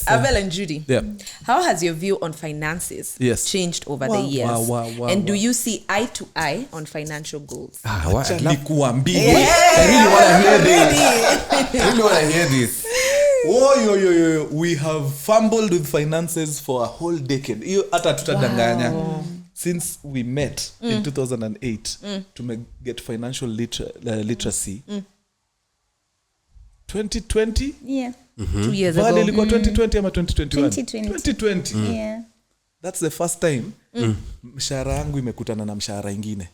Abel and Judy. Yeah. How has your view on finances changed over the years? And do you see eye to eye on financial goals? I really want to hear this. Yo. We have fumbled with finances for a whole decade. Hata tutadanganya. Since we met in 2008 to get financial literacy. 2020? Yeah. 2 years ago. Vale ilikuwa 2020 ama 2021? 2020. Yeah. That's the first time mshahara yangu imekutana na mshahara ingine.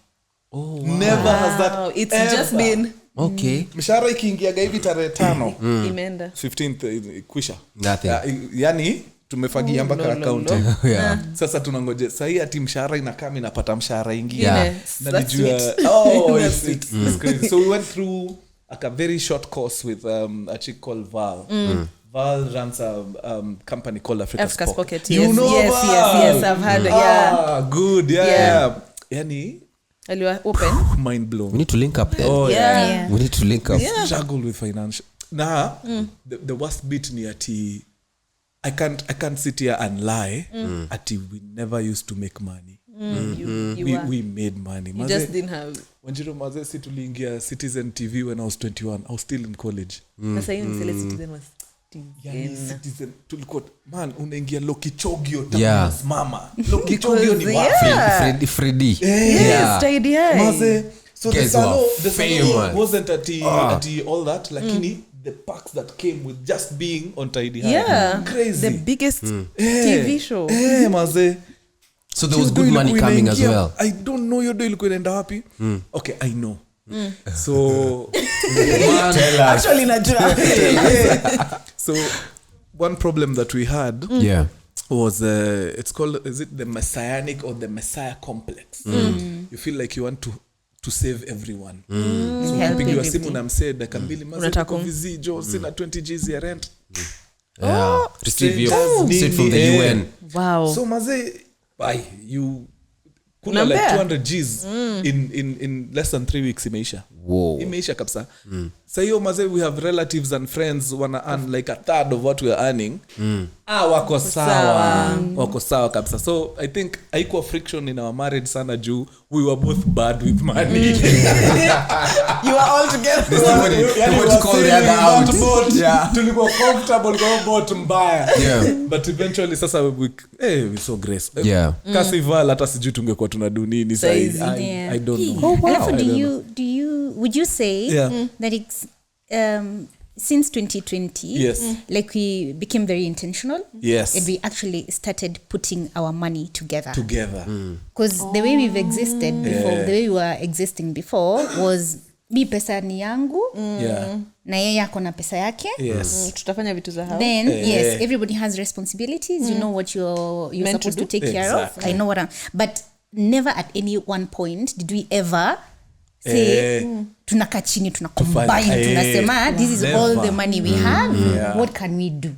Never has that. It's ever. Just been okay. Mshahara ikiingiaga hivi tarehe 5 imeenda 15th kwisha. Nothing. Yani tumefagia mpaka account. Sasa tunangoje sasa ati mshahara inakaa inapata mshahara ingine. Na nijua it's crazy. So we went through a very short course with a chick called Val. Val runs a company called Africa's Pocket. You know yes, I've heard. Good. Yeah. Yani open. Mind blown. We need to link up then. We need to link up. Struggle with financial. Nah, the worst bit ni ati I can't sit here and lie. Ati we never used to make money. We made money. You just didn't have. Wanjiro maze si tuliingia Citizen TV when I was 21. I was still in college. Sasa hiyo ni Citizen was Citizen tulikuwa man unaingia Lokichogio tamas mama. Lokichogio ni wapi? Freddy. Stayed here. Maze so the salon wasn't at all that lakini the perks that came with just being on Tidy High. Crazy. The biggest TV show. Maze. So there was good money coming as well. I don't know your do ilikuwa inaenda wapi. Okay, I know. So actually najua. So one problem that we had was it's called, is it the messianic or the messiah complex? You feel like you want to save everyone. So unapigiwa simu na msee dakika 2 maze kwa vizijo sina 20 G's ya rent. Receive your from the UN. Wow. So maze you kuna like 200 G's in less than 3 weeks imeisha. Imeisha kabisa. So hiyo maze we have relatives and friends wana earn like a third of what we are earning. Wako sawa kabisa. So I think haikuwa friction in our marriage sana juu we were both bad with money. You are all together. What call the other out. Tulikuwa comfortable kwa boat mbaya. But eventually sasa we so grace. Kasival hata sijui tungekuwa tunadu nini sasa. I don't know. Would you say that it's since 2020 like we became very intentional and we actually started putting our money together because the way we've existed before, the way we were existing before was mi pesa ni yangu na yeye ako na pesa yake tutafanya vitu za hao then everybody has responsibilities. You know what you're supposed to take care of. I know what but never at any one point did we ever say tunaka chini tunacombine tunasema this is all the money we have, what can we do?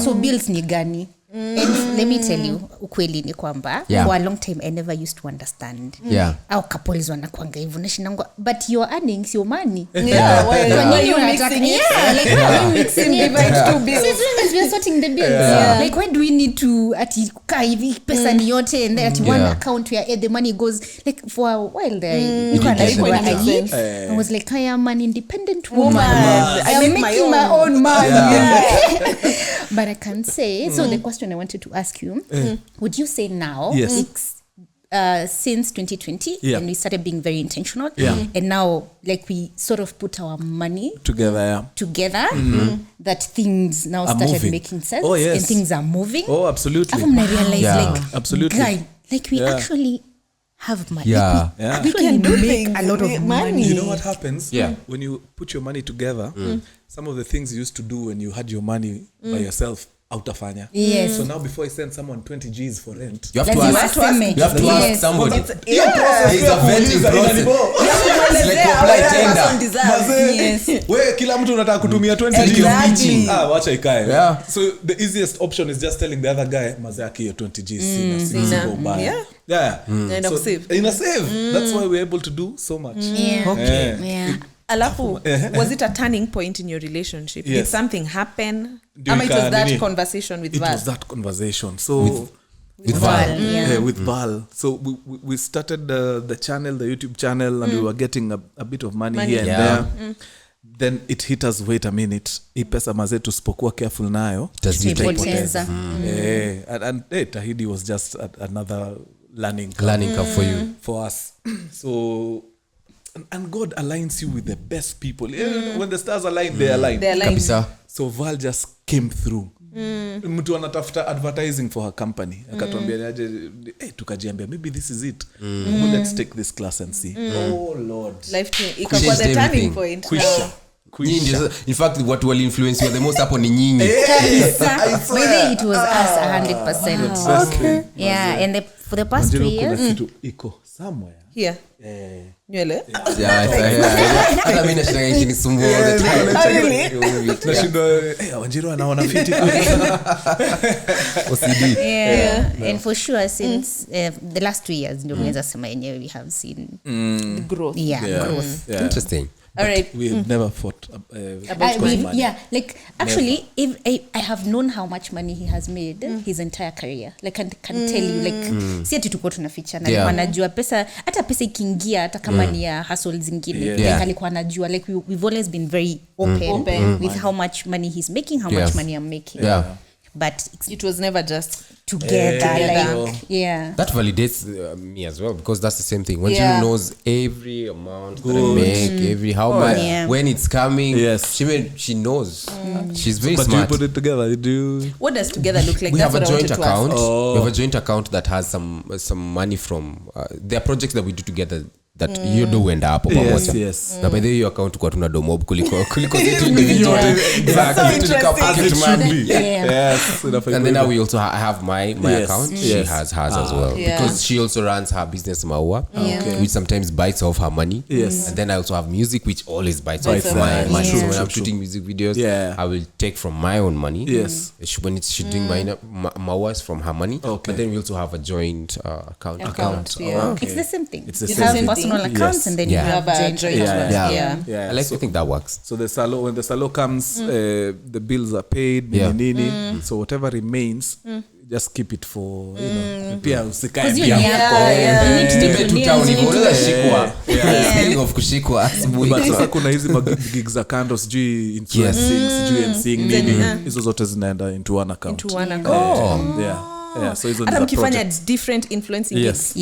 So bills ni gani? And let me tell you ukweli ni kwamba for a long time I never used to understand how couples wanakuanga hivyo nashinangwa but your earnings your money why you mixing it like why mixing divide two bills since we are sorting the bills like why do we need to ati kukaa hivi pesa ni yote and then at one account where the money goes like for a while there you can like I was like I am an independent woman. I am making my own money. But I can't say so the question I wanted to ask you, would you say now it's since 2020 and we started being very intentional and now like we sort of put our money together that things now started moving. Making sense and things are moving. Absolutely. I realize like absolutely guy, like we actually have money. We can do make a lot of money. You know what happens when you put your money together? Some of the things you used to do when you had your money by yourself outafanya. So now before I send someone 20 G's for rent, you have to ask somebody. It's a vetting process. It's like apply tender. Wewe kila mtu unataka kutumia 20 G's. Wacha ikae. So the easiest option is just telling the other guy mazaki your 20 G's sina go buy. And so, save. That's why we're able to do so much. Alafu, was it a turning point in your relationship? Yes. Did something happen? It was that conversation with Val? It was that conversation. So with Val. With Val. So we started the channel, the YouTube channel, and we were getting a bit of money here and there. Then it hit us, wait a minute, hii pesa mazee tusipokuwa careful nayo tutaipoteza. And Tahidi was just another learning curve for you, for us. So and God aligns you with the best people. When the stars align, they align. So Val just came through. Mtu anatafuta advertising for her company, akatuambia aje, tukajiambia maybe this is it. Let's take this class and see. Oh Lord, life ikakuwa the turning point. In fact, what will influence you the most hapo ni nyinyi. Maybe it was us 100%. Okay. Yeah, and for the past 2 years iko somewhere here. Nywele? Hata mimi nashanga ikinisumbua all the time. Tunashindwa Wanjiru anaona fiti. OCD. And for sure since the last 2 years ndio naweza sema yenyewe we have seen growth. Growth. Interesting. All right. We have never fought about money. Like actually, if I have known how much money he has made his entire career. Like I can tell you, like si ati tuko tunafichana, like wanajua pesa, hata pesa ikiingia hata kama ni ya hustle zingine, like alikuwa anajua, like we've always been very open with how much money he's making, how much money I'm making. But it was never just together. That validates me as well, because that's the same thing. When she knows every amount that I make, every how much, when it's coming, she knows. She's very smart. But you put it together, you do. What does together look like? We have a joint account. We have a joint account that has some money from there are projects that we do together that you do end up pamoja. Na by the way your account kwa tuna domob kuliko zetu individual. Exactly. And then now we also have my account. She has hers as well, because she also runs her business Maua, which sometimes bites off her money. And then I also have music, which always bites off my money. So when I'm shooting music videos, I will take from my own money. When she's doing my Maua's from her money. But then we also have a joint account. It's the same thing. It's the same thing. Accounts and then you have a joint. I like to think that works. So when the salo comes, the bills are paid, so whatever remains, just keep it for pia usikae pia speaking of kushikwa asubuhi. But sasa kuna hizi gigs za kando, sijui influencing, sijui MCing nini, hizo zote zinaenda into one account. So hizo ni mkifanya different influencing gigs.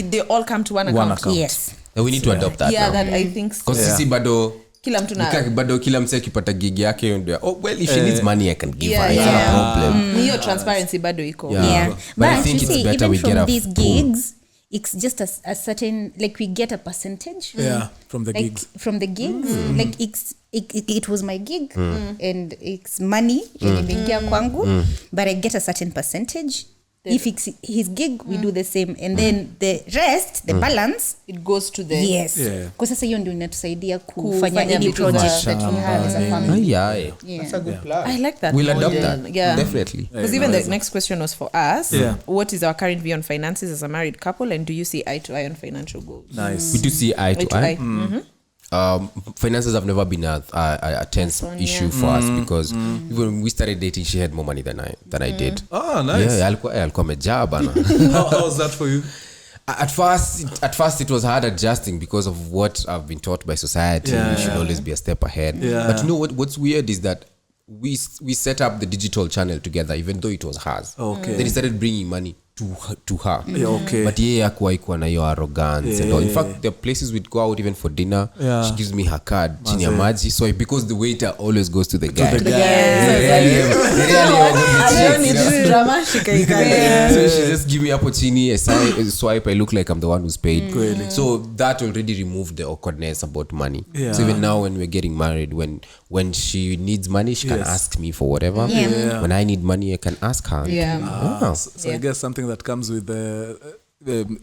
They all come to one account. Yes. And we need to adopt that now. That I think so. Because sisi bado kila mtu na bado kila mse akipata gig yake ndio if she needs money I can give her. It's not a problem. Hiyo transparency bado iko. But I think it's better we get these gigs. It's just a certain, like we get a percentage from the like, gigs. From the gigs, like it was my gig and it's money imeingia kwangu, but I get a certain percentage. If it's his gig, we do the same, and then the rest, the balance, it goes to the kwa sasa hiyo ndio inatusaidia kufanya any project that we have as a family. That's a good plan. I like that. We'll adopt that. Definitely. Because even the next question was for us. What is our current view on finances as a married couple, and do you see eye to eye on financial goals? Nice. We do see eye to eye. Finances have never been a tense issue for us, because even when we started dating, she had more money than I did. Oh, nice. Alikuwa amejaa bana. How was that for you? At first it was hard adjusting because of what I've been taught by society. You should always be a step ahead. But you know what's weird is that we set up the digital channel together, even though it was hers. Then he started bringing money to her. But hakuwa ikuwa na hiyo arrogance and all. In fact, the places we'd go out even for dinner, she gives me her card chini ya maji, so because the waiter always goes to the guy. So she just give me hapo chini, a swipe, I look like I'm the one who's paid. So that already removed the awkwardness about money. So even now when we're getting married, when she needs money, she can ask me for whatever. When I need money, I can ask her. So I guess something that comes with the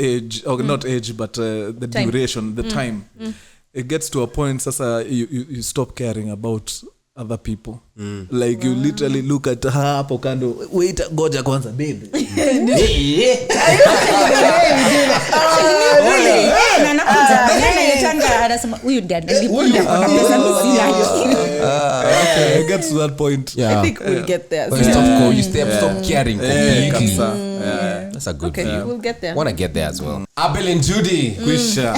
age, or not age, but the time. Duration, the time. It gets to a point, sasa you stop caring about other people. Like you literally look at her hapo kando, wait, goja kwanza babe. I get to that point. I think we'll get there. You stop caring completely. That's a good view. We'll get there. Want to get there as well. Abel and Judy. Kwisha.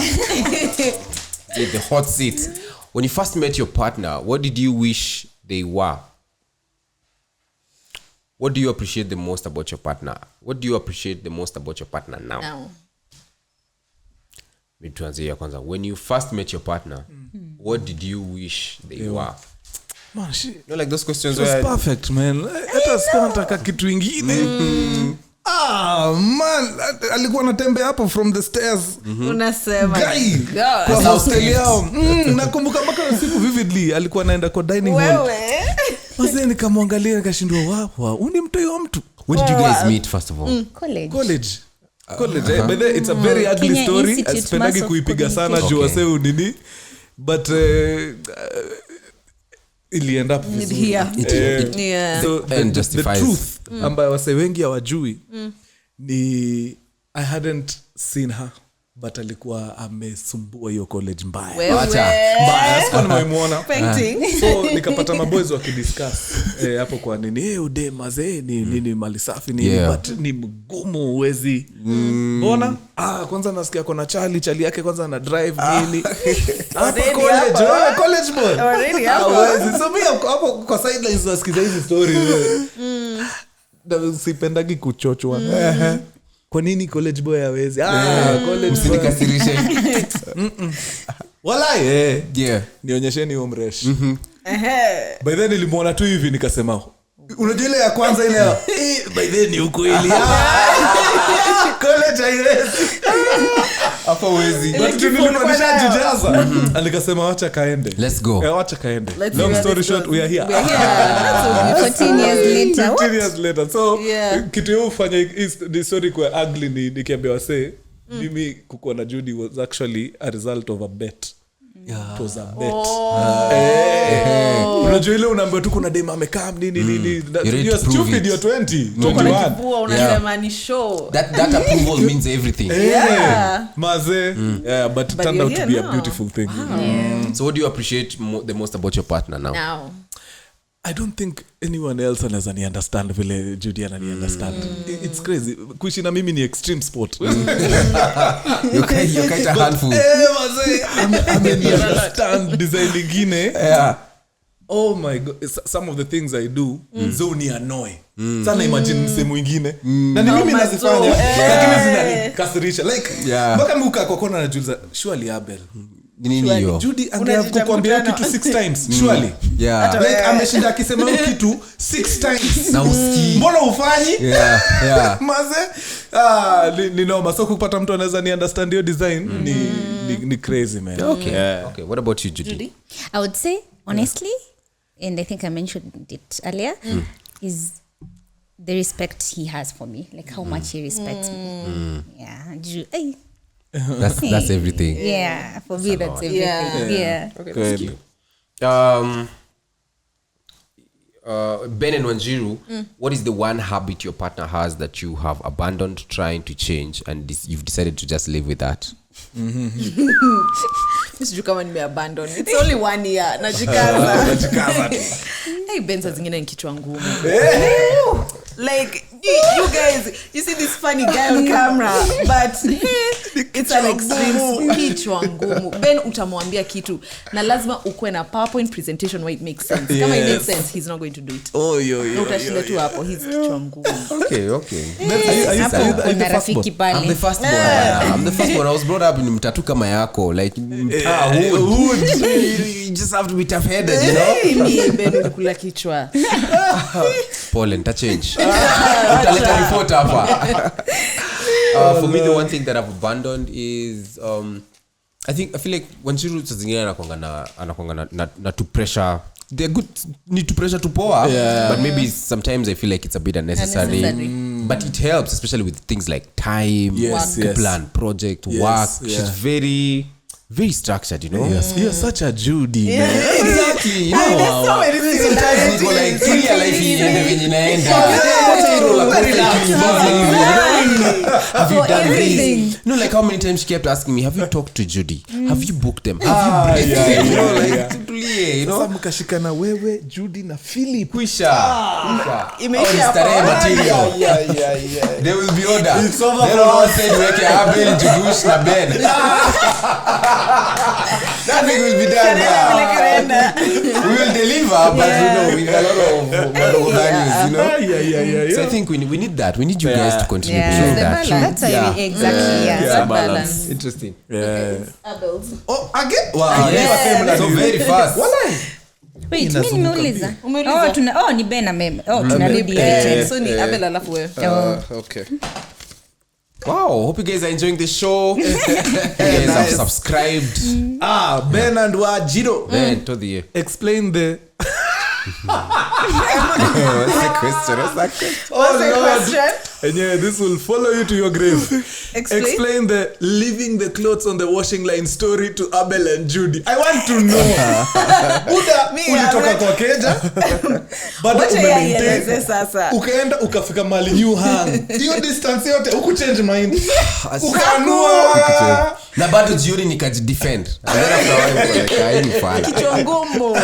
The hot seat. When you first met your partner, what did you wish they were? What do you appreciate the most about your partner? What do you appreciate the most about your partner now? When you first met your partner, what did you wish they were? Man, like those questions were perfect, man. Hata sikuwa nataka kitu ingine. Man, alikuwa anatembea hapo from the stairs. Unasema kwa hostel yao. Nakumbuka mpaka siku vividly alikuwa anaenda kwa dining hall. Wazee nikamwangalia nikashindwa wow, ni mtoi wa mtu. Where did you guys meet first of all? College. But it's a very ugly Kenya story. Asipendagi kuipiga sana juu waseu nini. But ili end up here. So the truth ambayo wase wengi hawajui ni I hadn't seen her, but alikuwa amesumbua hiyo college mbaya. Sikuwa nimemuona. So nikapata maboys wakidiscuss hapo kwa nini udemaze nini mali safi nini, but ni mgumu uwezi. Mbona? Kwanza nasikia kuna chali yake kwanza ana drive nini. College boy. Already so mimi hapo kwa sidelines nasikiza hizi story. Sipendagi kuchochwa. Kwa nini college boy hawezi? College msinikasirishe. Walai nionyesheni huo mresh. By then nilimuona tu hivi nikasema unajua ile ya kwanza ile by then ni huko ile. College haiwezi. Hapo wezi. But nilimaanisha jijaza. Alikasema acha kaende. Let's go. Acha kaende. Long story short, we are here. 14 years later. So kitu hiyo ufanya the story kwa ugly nikiambia wase mimi kukuwa na Judy was actually a result of a bet. It was a bet. Unajua ile unaambiwa tu kuna dem amekaa nini you're stupid, you're 21 unasema ni show that approval means everything. Maze but it turned out to be a beautiful thing. So what do you appreciate the most about your partner now? I don't think anyone else anaweza ni understand vile Judy anani understand. It's crazy. Kuishi na mimi ni extreme sport. You're kind of handful. Maze I understand design nyingine. Oh my god, some of the things I do zoni annoy. Sana imagine msemo mwingine. Na ni mimi nazifanya lakini zinanikasirisha. Like mpaka mbuka kwa kona najuliza surely Abel. Nini Judy angekuambia kitu 6 times surely. Like ameshinda akisema kitu 6 times. Na usikii. Mbona ufanyi? Maze ni noma. So kupata mtu anaweza ni understand your design ni crazy, man. Okay. What about you, Judy? I would say honestly, and I think I mentioned it earlier, is the respect he has for me, like how much he respects me. That's everything. For me that's everything. Okay, that's cute. Ben and Wanjiru, what is the one habit your partner has that you have abandoned trying to change and you've decided to just live with that? Sijui kama nimeabandon. It's only 1 year. Najikaza. Hey, Ben saa zingine ni kichwa ngumu. Like you guys, you see this funny guy on camera, but it's an extreme kichwa ngumu. Ben utamwambia kitu na lazima ukue na PowerPoint presentation where it makes sense. Kama it makes sense, he's not going to do it. Utashinda tu hapo, he's kichwa ngumu. Okay. Are you the first born? I'm the first born. I'm the first born. I was brought up in mtatu kama yako, like wood. You just have to be tough-headed, you know. Ben ulikula kichwa. Paul, enta change. Utaleta report hapa. For me, the one thing that I've abandoned is I feel like Wanjiru zingine anakuanga na to pressure. They're good, need to pressure to power, but maybe sometimes I feel like it's a bit unnecessary. But it helps, especially with things like time, plan, project, work. She's very very structured, you know. Yes, you're such a Judy. Exactly, you know. There's so many things. Sometimes people like clear life iende venye inaenda. Have you done this? You know, like how many times she kept asking me, have you talked to Judy? Have you booked them? Have you briefed them? You know, like tutulie, you know. Sasa mkashikana wewe, Judy na Philip. Kwisha. Imeisha Starehe material. There will be order. They will all say weke Abel, Judush na Ben. Nothing will be done now. We will deliver, but you know, we have a lot of values, you know. So I think we need that. We need you guys to continue to show that. That's how exactly. Yeah, balance. Interesting. Abel's. Oh, again? Wow. Yeah. So very fast. Wait, mimi nimeuliza. Ni Ben na meme. Tunarudi. So ni Abel alafu wewe. Okay. Wow, hope you guys are enjoying this show. You guys have subscribed. Ben and Wajiro. Ben, to the explain the what's the question? What's the question? And yeah, this will follow you to your grave. Explain the leaving the clothes on the washing line story to Abel and Judy. I want to know. Buda, ulitoka kwa keja. Bado umemaintain sasa. Ukaenda ukafika mali new hang. Hiyo distance yote ukuchange mind. Ukaanua. Na bado jioni nikajidefend. And then after a while like I ain't fine. Kichongomo.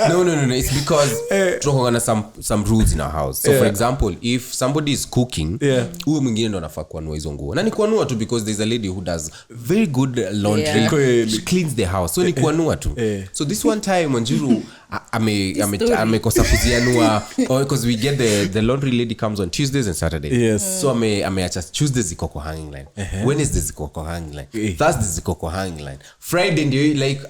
No. It's because tunakuwa some rules in our house. So for example, if somebody is cooking, huyo mwingine ndo anafaa kuanua hizo nguo. Na ni kuanua tu because there's a lady who does very good laundry. She cleans the house. So ni kuanua tu. So this one time Wanjiru amekosa kuzianua because we get the laundry lady comes on Tuesdays and Saturdays. Yes. So ameacha Tuesdays ziko kwa hanging line. Wednesdays ziko kwa hanging line. Thursdays ziko kwa hanging line. Friday ndio like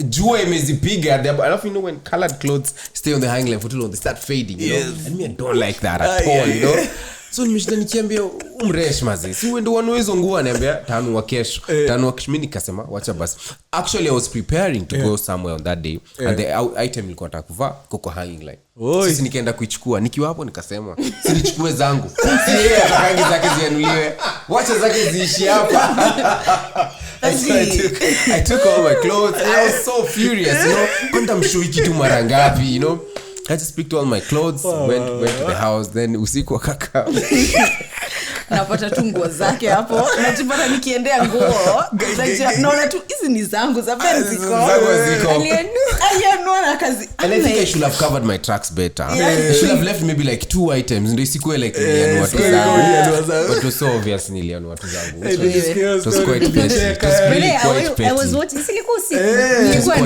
jua imezipiga. Alafu you know when colored clothes stay on the hanging line for too long they start fading, you know? And me I don't like that at all, you know. So nimeshida nikiambia umresh mazi. Si uende wanua hizo nguo ananiambia tano wa kesho. Mimi nikasema wacha basi. Actually I was preparing to go somewhere on that day and the item nilikuwa nataka kuvaa koko hanging line. Sisi nikaenda kuichukua. Nikiwa hapo nikasema si nichukue zangu. Si yeye atakangi zake zianuliwe. Wacha zake ziishi hapa. I took all my clothes. I was so furious, you know. Kwenda mshui kitu mara ngapi, you know. I just picked all my clothes, went to the house, then usiku akaka. Napata tu nguo zake hapo. Najipata nikiendea nguo. Naona tu hizi ni zangu za Ben ziko. Alianua na kazi. And I think I should have covered my tracks better. I should have left maybe like 2 items. Ndio isikuwe like nilianua tu zangu. But it was so obvious nilianua tu zangu. It was quite petty. It was really quite petty. I was watching. Nilikuwa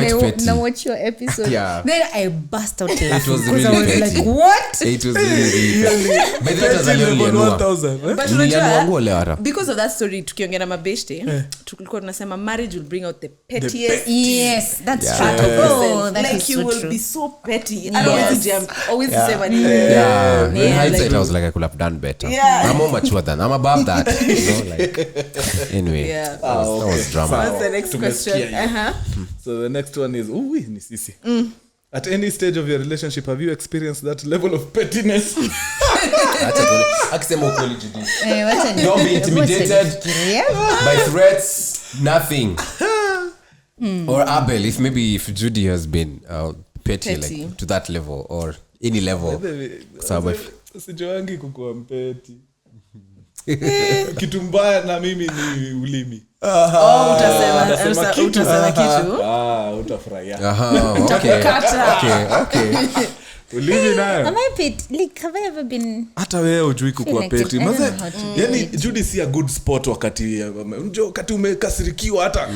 na watch your episode. Then I burst out laughing. It was really petty. Like what? It was really but that was a little But unajua because of that story tukiongea na mabeshte tulikuwa tunasema marriage will bring out the pettiest. Yes, that's true. That like you will be so petty. I always say when in hindsight I was like I could have done better. I'm more mature than I'm above that, you know, like anyway. That was drama. What's the next question? So the next one is ni sisi. At any stage of your relationship, have you experienced that level of pettiness? Akisema ukweli Judy. Don't be intimidated by threats, nothing. Or Abel, if Judy has been petty like to that level or any level. Sijoangi kukuwa mpeti. Kitu mbaya na mimi ni ulimi. Utasema kitu. Utafurahia. Okay. Ulimi nayo. Am I pet? Like have I ever been? Hata wewe hujui kukuwa peti. Yani Judy si a good spot wakati umekasirikiwa hata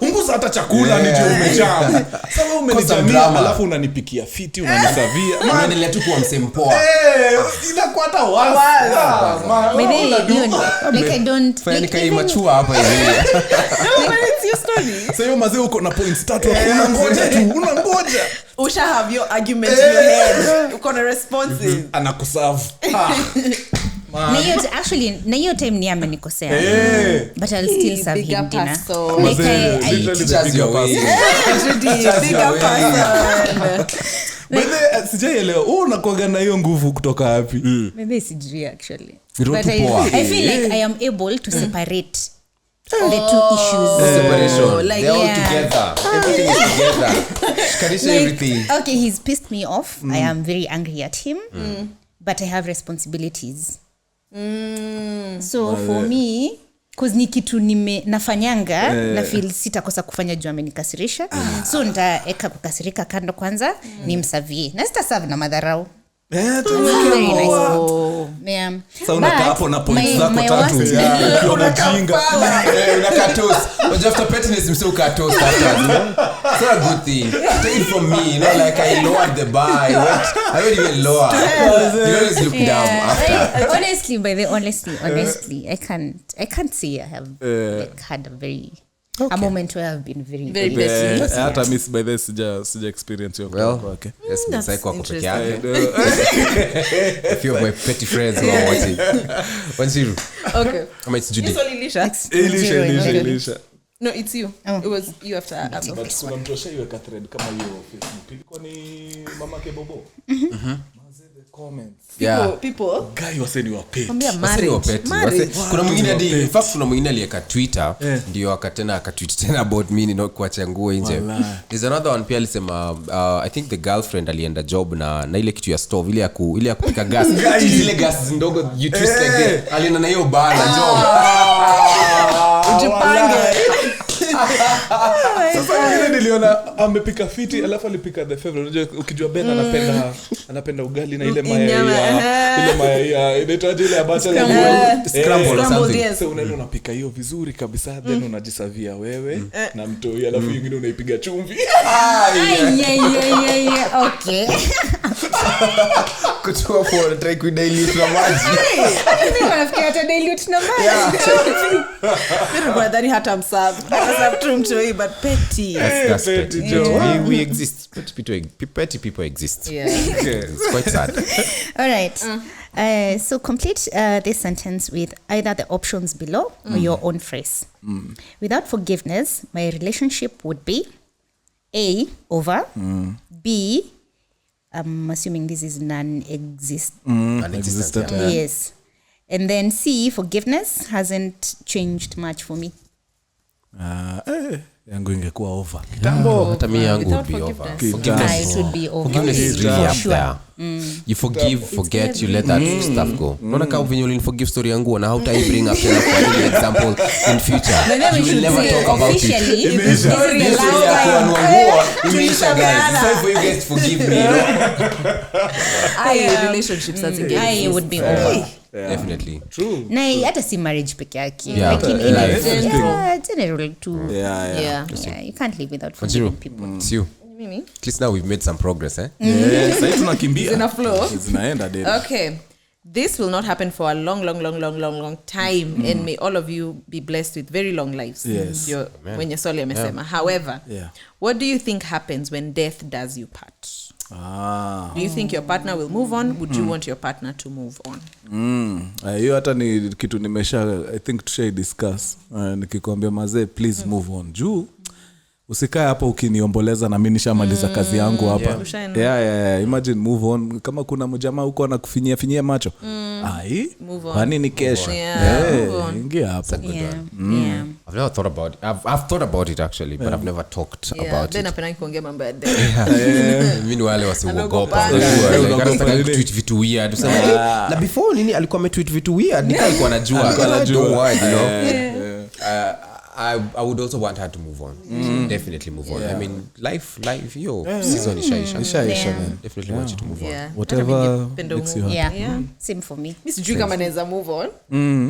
unguza hata chakula ndio umejaa. Sasa wewe umenijamia alafu unanipikia fiti unanisavia. Unaendelea tu kuwa msempoa. Inakuwa hata wazi. Like I don't fanya kai machua hapa hivi. No, but it's your story. Sasa hiyo mazee uko na points 3 unangoja. Usha have your argument in your head. Uko na responses. Anakuserve. Na hiyo time ni amenikosea. But I'll still serve him dinner. Sijaelewa unakuaga na hiyo nguvu kutoka wapi? Maybe sijui actually. But I feel like I am able to separate the two issues. Separation. like, They're all together. Everything is together. Shikarisha everything. Okay, he's pissed me off. I am very angry at him. But I have responsibilities. So for me, cause ni kitu nafanyanga na feel sitakosa kufanya juu amenikasirisha. So nitaeka kukasirika kando kwanza nimsavie. Na sitaserve na madharau. Very nice. Unakaa hapo na points zako tatu ukiwa mjinga. Unakatos. But after pettiness mse ukatos after. It's not a good thing. Take it from me, like I lowered the bar. I don't even lower. You always look down after. Honestly, I can't say I have had a very a moment where I've been very blessed. Hata miss by this sija experience your okay. Yes, msaiko kwa peke yake. A few of my petty friends who are watching. Wanjiru. Okay. Ama it's Judy. Elisha. No, it's you. It was you after. But kuna mtu ashaiweka thread kama hiyo Facebook. Ilikuwa ni mamake Bobo. Comments. People. Guy was saying you are paid. Kuna mwingine hadi in fact kuna mwingine aliyeka Twitter ndio akatweet tena about me ni kuacha nguo nje. There's another one pia alisema I think the girlfriend alienda job na ile kitu ya stove ile ya kupika gas. Zile gas ndogo you twist like that. Alienda na hiyo bana job. Ujipange. Sasa ile niliona amepika fiti alafu alipika the favorite. Unajua ukijua Ben anapenda ugali na ile mayai ya inaitwaje ile abacha scramble or something. So unaenda unapika hiyo vizuri kabisa then unajisavia wewe na mtoi alafu nyingine unaipiga chumvi. Okay. Kutoa for try ku dilute na maji. Mimi nafikiria hata dilute na maji. Mimi brother hata msabu. Hata tu mtoi but petty. That's petty. We exist. Petty people exist. Yeah. It's quite sad. All right. So complete this sentence with either the options below or your own phrase. Without forgiveness, my relationship would be A, over, B, I'm assuming this is Non-existent. Yes. And then C, forgiveness hasn't changed much for me. Yangu ingekuwa over. Kitambo hata mimi yangu would be over. It would be over. Forgiveness is really up there. You forgive, forget, you let that stuff go. Unaona kama venye uliniforgive story yangu na how to bring up tena for example in future. You will never talk about it. Imeisha guys. It's time for you guys to forgive me, relationships as again. I would be over. Definitely. True. Na hata si marriage peke yake. General too. Yeah. You can't live without forgiving people. It's you. Mimi. At least now we've made some progress, eh? Sasa tunakimbia. Zina flow. Zinaenda deli. Okay. This will not happen for a long time and may all of you be blessed with very long lives. Yes. Wenye Soli amesema. However, what do you think happens when death does you part? Do you think your partner will move on? Would you want your partner to move on? Hiyo hata ni kitu nimesha I think tushai discuss. Nikikwambia mazee please move on. Juu usikae hapa ukiniomboleza na mimi nishamaliza kazi yangu hapa. Yeah. Imagine move on kama kuna mjamaa huko anakufinyia macho. Kwani ni kesho. Ingia hapa. I've never thought about it. I've thought about it actually, but I've never talked about it. Then napenda kuongea mambo ya death. Mimi ni wale wasiogopa. Unataka tweet vitu weird. Useme na before nini alikuwa ametweet vitu weird alikuwa anajua. Don't worry, you know. I would also want her to move on. Definitely move on. I mean, life, season ishaisha. Definitely want you to move on. Whatever makes you happy. Same for me. Mimi sijui kama naweza move on.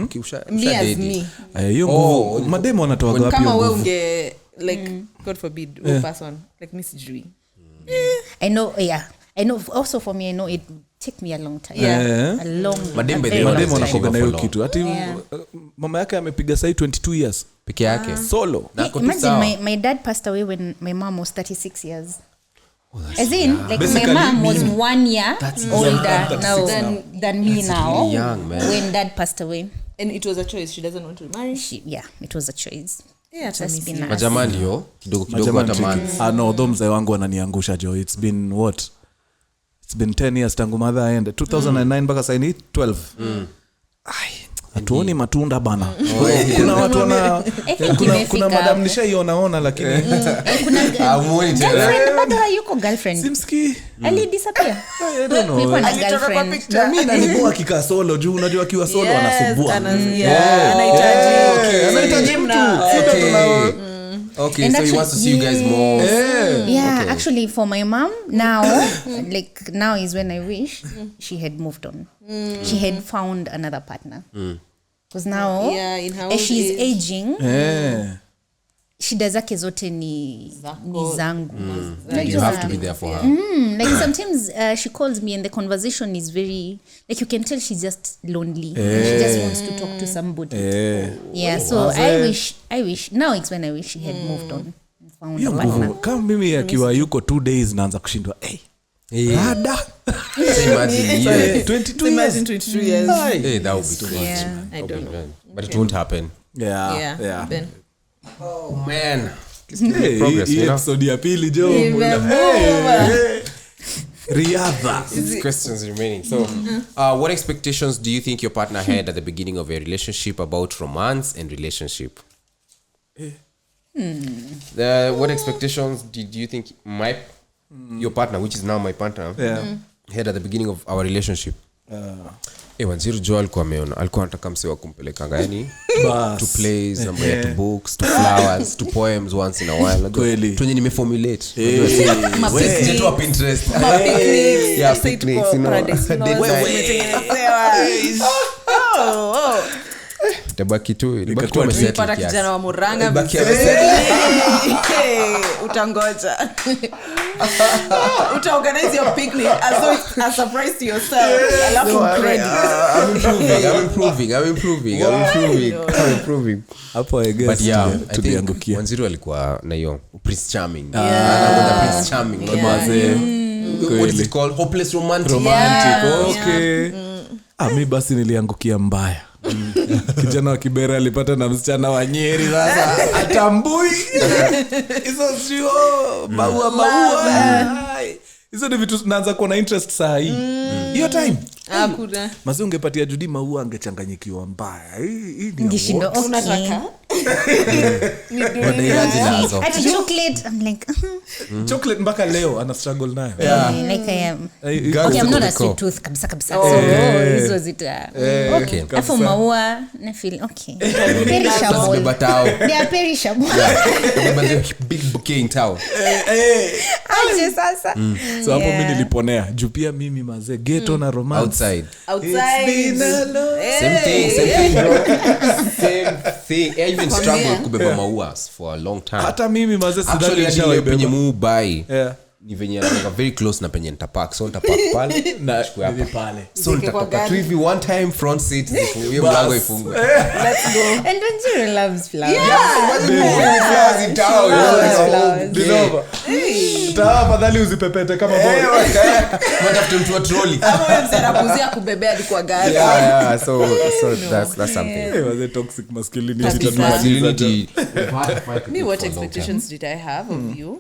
Okay, Me as me. Hiyo nguvu mademo wanatoa wapi? Kama wewe unge like God forbid person like mimi sijui. I know also for me I know it take me a long time. A long mademo wanakoga na hiyo kitu. Ati mama yake amepiga sai 22 years. Peke yake. Solo. Imagine my dad passed away when my mom was 36 years. As in, like my mom was 1 year older now than me now. Really young, man. When dad passed away. And it was a choice. She doesn't want to marry. It was a choice. Majamani yo kidogo atamani. No, though mzee wangu wananiangusha jo. It's been 10 years tangu mother aende. 2009 mpaka saini 12. tuoni matunda bana. Kuna watu wana kuna madam nishaiona lakini girlfriend bado hayuko girlfriend. Simski. Ali disappear. I don't know. Nilikuwa na girlfriend. Na mimi nalikuwa akikaa solo juu unajua akiwa solo anasumbua. Anahitaji mtu. Okay, so he wants to see you guys more. Yeah, okay. Actually for my mom now, like now is when I wish she had moved on. She had found another partner. Because now as she's aging, shida zake zote ni zangu. You have to be there for her. Like sometimes she calls me and the conversation is very, like you can tell she's just lonely. She just wants to talk to somebody. Yeah, so I wish now it's when I wish she had moved on and found a partner. Kama mimi akiwa yuko 2 days naanza kushindwa Rada. Imagine 22 years. Hey, that would be too much. I don't know. But it won't happen. Yeah. Ben. Oh man. Progress, episode ya pili jo. Riadha. Questions remaining. So, what expectations do you think your partner had at the beginning of your relationship about romance and relationship? What expectations did you think your partner, which is now my partner, had at the beginning of our relationship? Wanziru jo alikuwa anataka msewa kumpelekanga yani to plays, to books, to flowers, to poems once in a while. Tunye nimeformulate. Sijatoa Pinterest. Picnics, Tabaki tu umepata kijana wa Muranga utangoja utaorganize your picnic as though it's a surprise to yourself. I'm improving. Hapo I guess. But yeah, tuliangukia. Wanziru alikuwa na hiyo Prince Charming. Prince Charming. What is it called? Hopeless romantic. Okay. Mimi basi niliangukia mbaya. Kijana wa Kibera alipata na msichana wa Nyeri sasa atambui hizo sio maua hizo ni vitu naanza kuona interest saa hii hiyo time hakuna mazi ungepatia Judy maua angechanganyikiwa mbaya hii ni ngishindo unataka ati chocolate I'm like chocolate mpaka leo ana struggle nayo like I am okay I'm not a sweet tooth kabisa hizo zita okay afu maua na feel okay perishable they are perishable but the big bouquet in town aje sasa so hapo mimi niliponea juu pia mimi mazee ghetto na romance outside same thing bro same thing I even struggle kubeba maua for a long time hata mimi mazee sidhani nishawahi penye mubai ni venye anaga very close na penye nitapark so nitapark pale na chukua hapa pale so nitatoka tu hivi one time front seat hiyo mlango ifungwe let's go and when you loves flowers flowers in town dinova tafadhali uzipepete kama boy mtafuta mtu wa trolley hapo msarapuzia kubebea hadi kwa gari so that's something was a toxic masculinity me what expectations did I have of you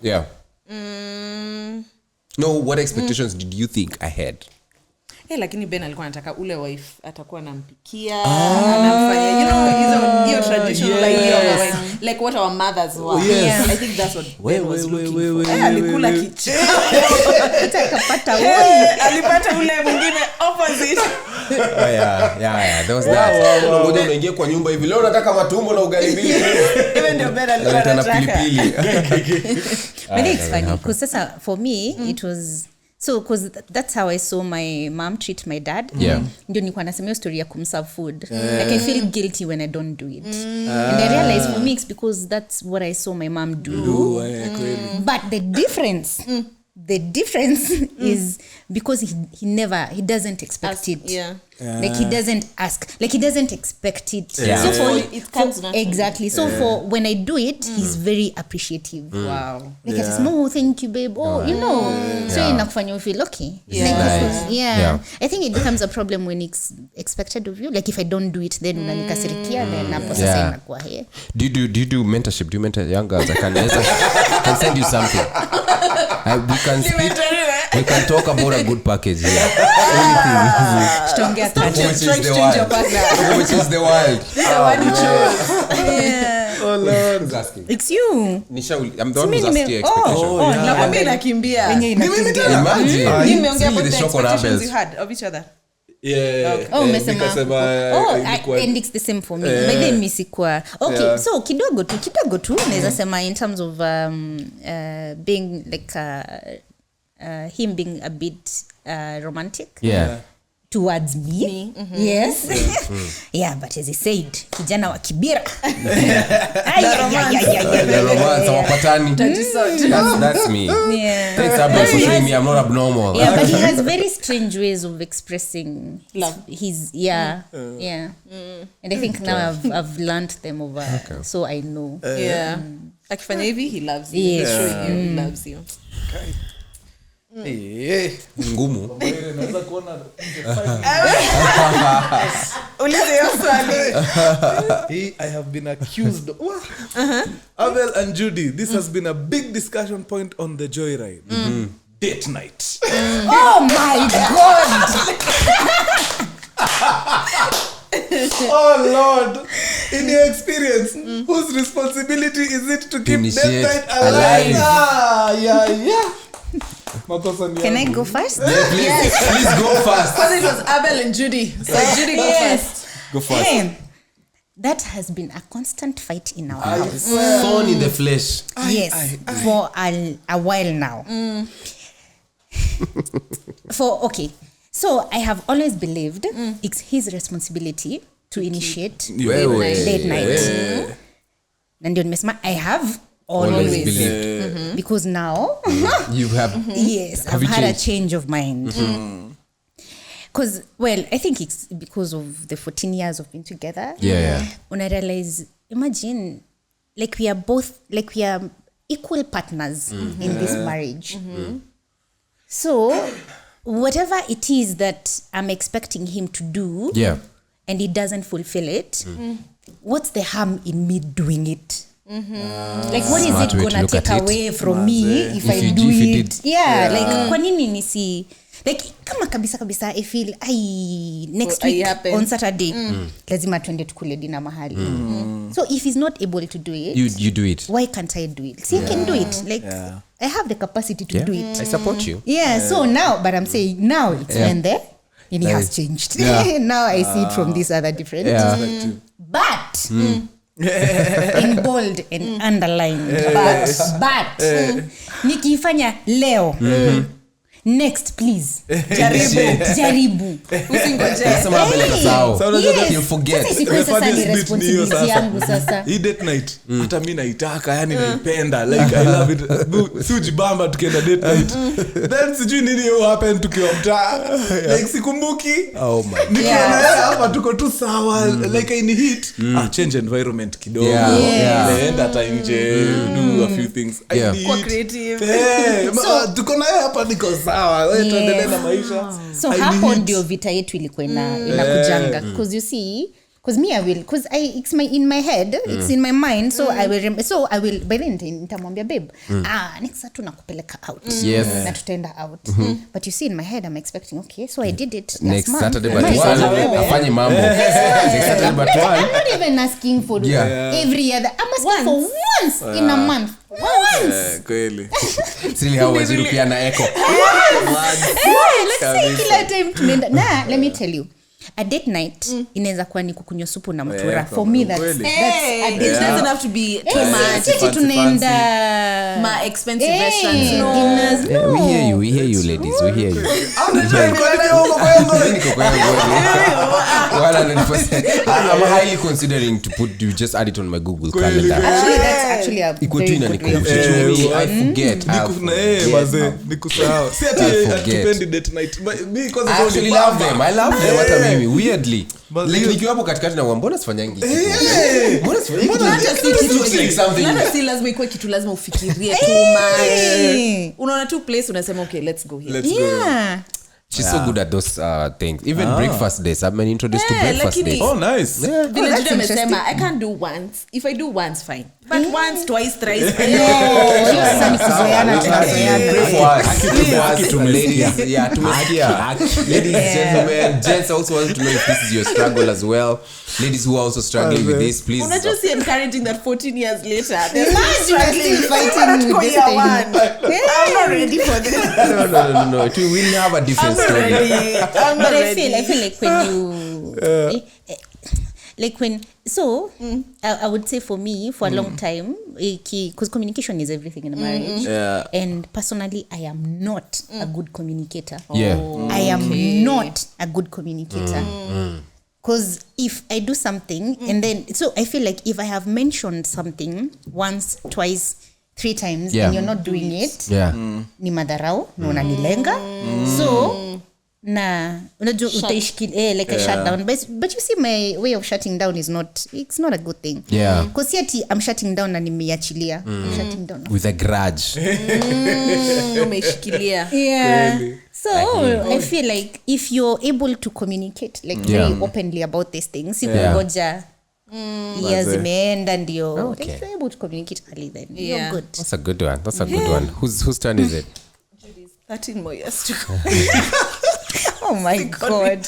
no what expectations did you think I had lakini Ben alikuwa anataka ule wife atakuwa anampikia anamfanya you know hizo traditional like like what our mothers were I think that's what Ben was looking for alikula kichwa atakapata alipata ule mwingine opposite there was that ngoja unaingia kwa nyumba hivi leo nataka matumbo na ugali mbili even ndio Ben alikuwa anataka pilipili but it's funny because sasa for me it was so because that's how I saw my mom treat my dad ndio nilikuwa nasema hiyo story ya kumserve food like I feel guilty when I don't do it and I realize for me it's because that's what I saw my mom do but the difference is because he doesn't expect it like he doesn't ask like he doesn't expect it so for it comes naturally exactly so for when I do it he's very appreciative wow like I says no thank you babe you know so inakufanya you feel okay I think it becomes a problem when it's expected of you like if I don't do it then unanikasirikia then hapo sasa inakuwa here do you do mentorship do you mentor young girls I can send you something we can speak We can talk about a good package here. Tutaongea tatu. Which is the wild. Oh Lord. Who's asking? It's you. Nisha, I'm the one who's asking your expectation. Nakwambia inakimbia. Imagine. Nimeongea about the the shock on expectations Abel's. you had of each other. Umesema and it's the same for me. By then misikuwa okay, so kidogo tu naweza sema in terms of being like him being a bit romantic towards me. Yes. Yeah, but as he said, kijana wa kibira. The romance of patani. That's me. Yeah. Thanks Abel for showing me I'm not abnormal. Yeah, but he has very strange ways of expressing love. His and I think now I've learned them over, so I know. Akifanya hivi he loves you. Yes. He's showing you he loves you. Okay. Ngumu. Naweza kuona Ulize hiyo swali. I have been accused. Abel and Judy, this has been a big discussion point on the Joyride. Date night. Oh my God. Oh Lord. In your experience, whose responsibility is it to keep date night alive? Yeah. Can I go first? Please go first. Because it was Abel and Judy. So Judy go first. Go first. Hey, that has been a constant fight in our house. Thorn in the flesh. Yes, for a while now. So I have always believed it's his responsibility to initiate date night. Na ndio nimesema I have always believed. because now You have yes, I've had a change of mind. Because I think it's because of the 14 years of being together. When I realize, imagine, like we are equal partners in this marriage. So whatever it is that I'm expecting him to do, and he doesn't fulfill it, what's the harm in me doing it? Like what is it gonna take away from me if I do it? Like kwa nini nisi like kama kabisa I feel next week on Saturday lazima tuende tukule dinner mahali. So if he's not able to do it, you do it. Why can't I do it? See, I can do it. Like I have the capacity to do it. I support you. So now, but I'm saying now it's when and it has changed. Now I see it from this other different perspective. But in bold and underlined, but nikifanya leo next please jaribu Usingoje. Nasema Abel atasahau. You'll forget. Sasa ni responsibility yangu sasa. Hii date night hata mimi naitaka, yani naipenda, like I love it. Sujibamba tukienda date night. Then sijui nini happen tukiwa mtaa. Like sikumbuki. Oh my. Nikiona hapa tuko tu sawa, like in heat. Change environment kidogo. Naenda hata nje, do a few things. Kwa creative. Tuko na hapa niko sawa. Tuendelee na maisha. So hapo ndio vita yetu ilikuwa inakujanga, because you see, because me I will, because it's in my head, it's in my mind, so I will by then nitamwambia babe, next Saturday nakupeleka out. Na tutaenda out. But you see, in my head I'm expecting, okay, so I did it next month. Saturday but afanye mambo. Next Saturday but I'm not even asking for every other. I'm asking for once in a month. Once. Kweli. Sili how was you pia na echo. Let's say kila time tunaenda. Let me tell you. A date night inaweza kuwa ni kukunywa supu na Mutua. For me that's a date. It doesn't have to be too much. Sisi tunaenda ma expensive restaurants. We hear you ladies, we hear you. I'm highly considering to put, you just add it on my Google calendar. Actually, that's actually a very good way of doing it. I forget. Nikusahau. Si ati date night. Because I actually love them. I love them. What I mean, weirdly. Like nikiwa hapo katikati na mbona sifanyangi kitu. Mbona sifanyangi kitu. Nata si lazima ikuwe kitu lazima ufikirie too much. Unaona tu place unasema okay, let's go here. She's so good at those things. Even breakfast days. I've been introduced to breakfast days. Oh, nice. Vile Judy amesema, I can't do once. If I do once, fine. But once, twice, thrice. Sasa ni kuzoeana, tunazoeana. Pray for us, ladies. Yeah, tumesikia. Ladies, gentlemen, gents also want to know if this is your struggle as well. Ladies who are also struggling with this, please. Not just encouraging that 14 years later, they're Still fighting with this thing. I'm not ready for this. No. We'll have a different story. I'm not But ready. I feel like when you like when I would say for me for a long time because communication is everything in a marriage. Yeah. And personally I am not a good communicator. Yeah. I am not a good communicator. Because if I do something and then so I feel like if I have mentioned something once, twice, 3 times and you're not doing it, ni madharau na unanilenga. So na unajua utaishikilia like a shutdown, but you see my way of shutting down is not a good thing. Because yet I'm shutting down na nimeachilia. Shutting down with a grudge. Umeshikilia. So I feel like if you're able to communicate like very openly about these things, you ngoja years imeenda ndio if you're able to communicate early then you're good. That's a good one. Whose turn is it? Judy's 13 more years to go. Oh my god.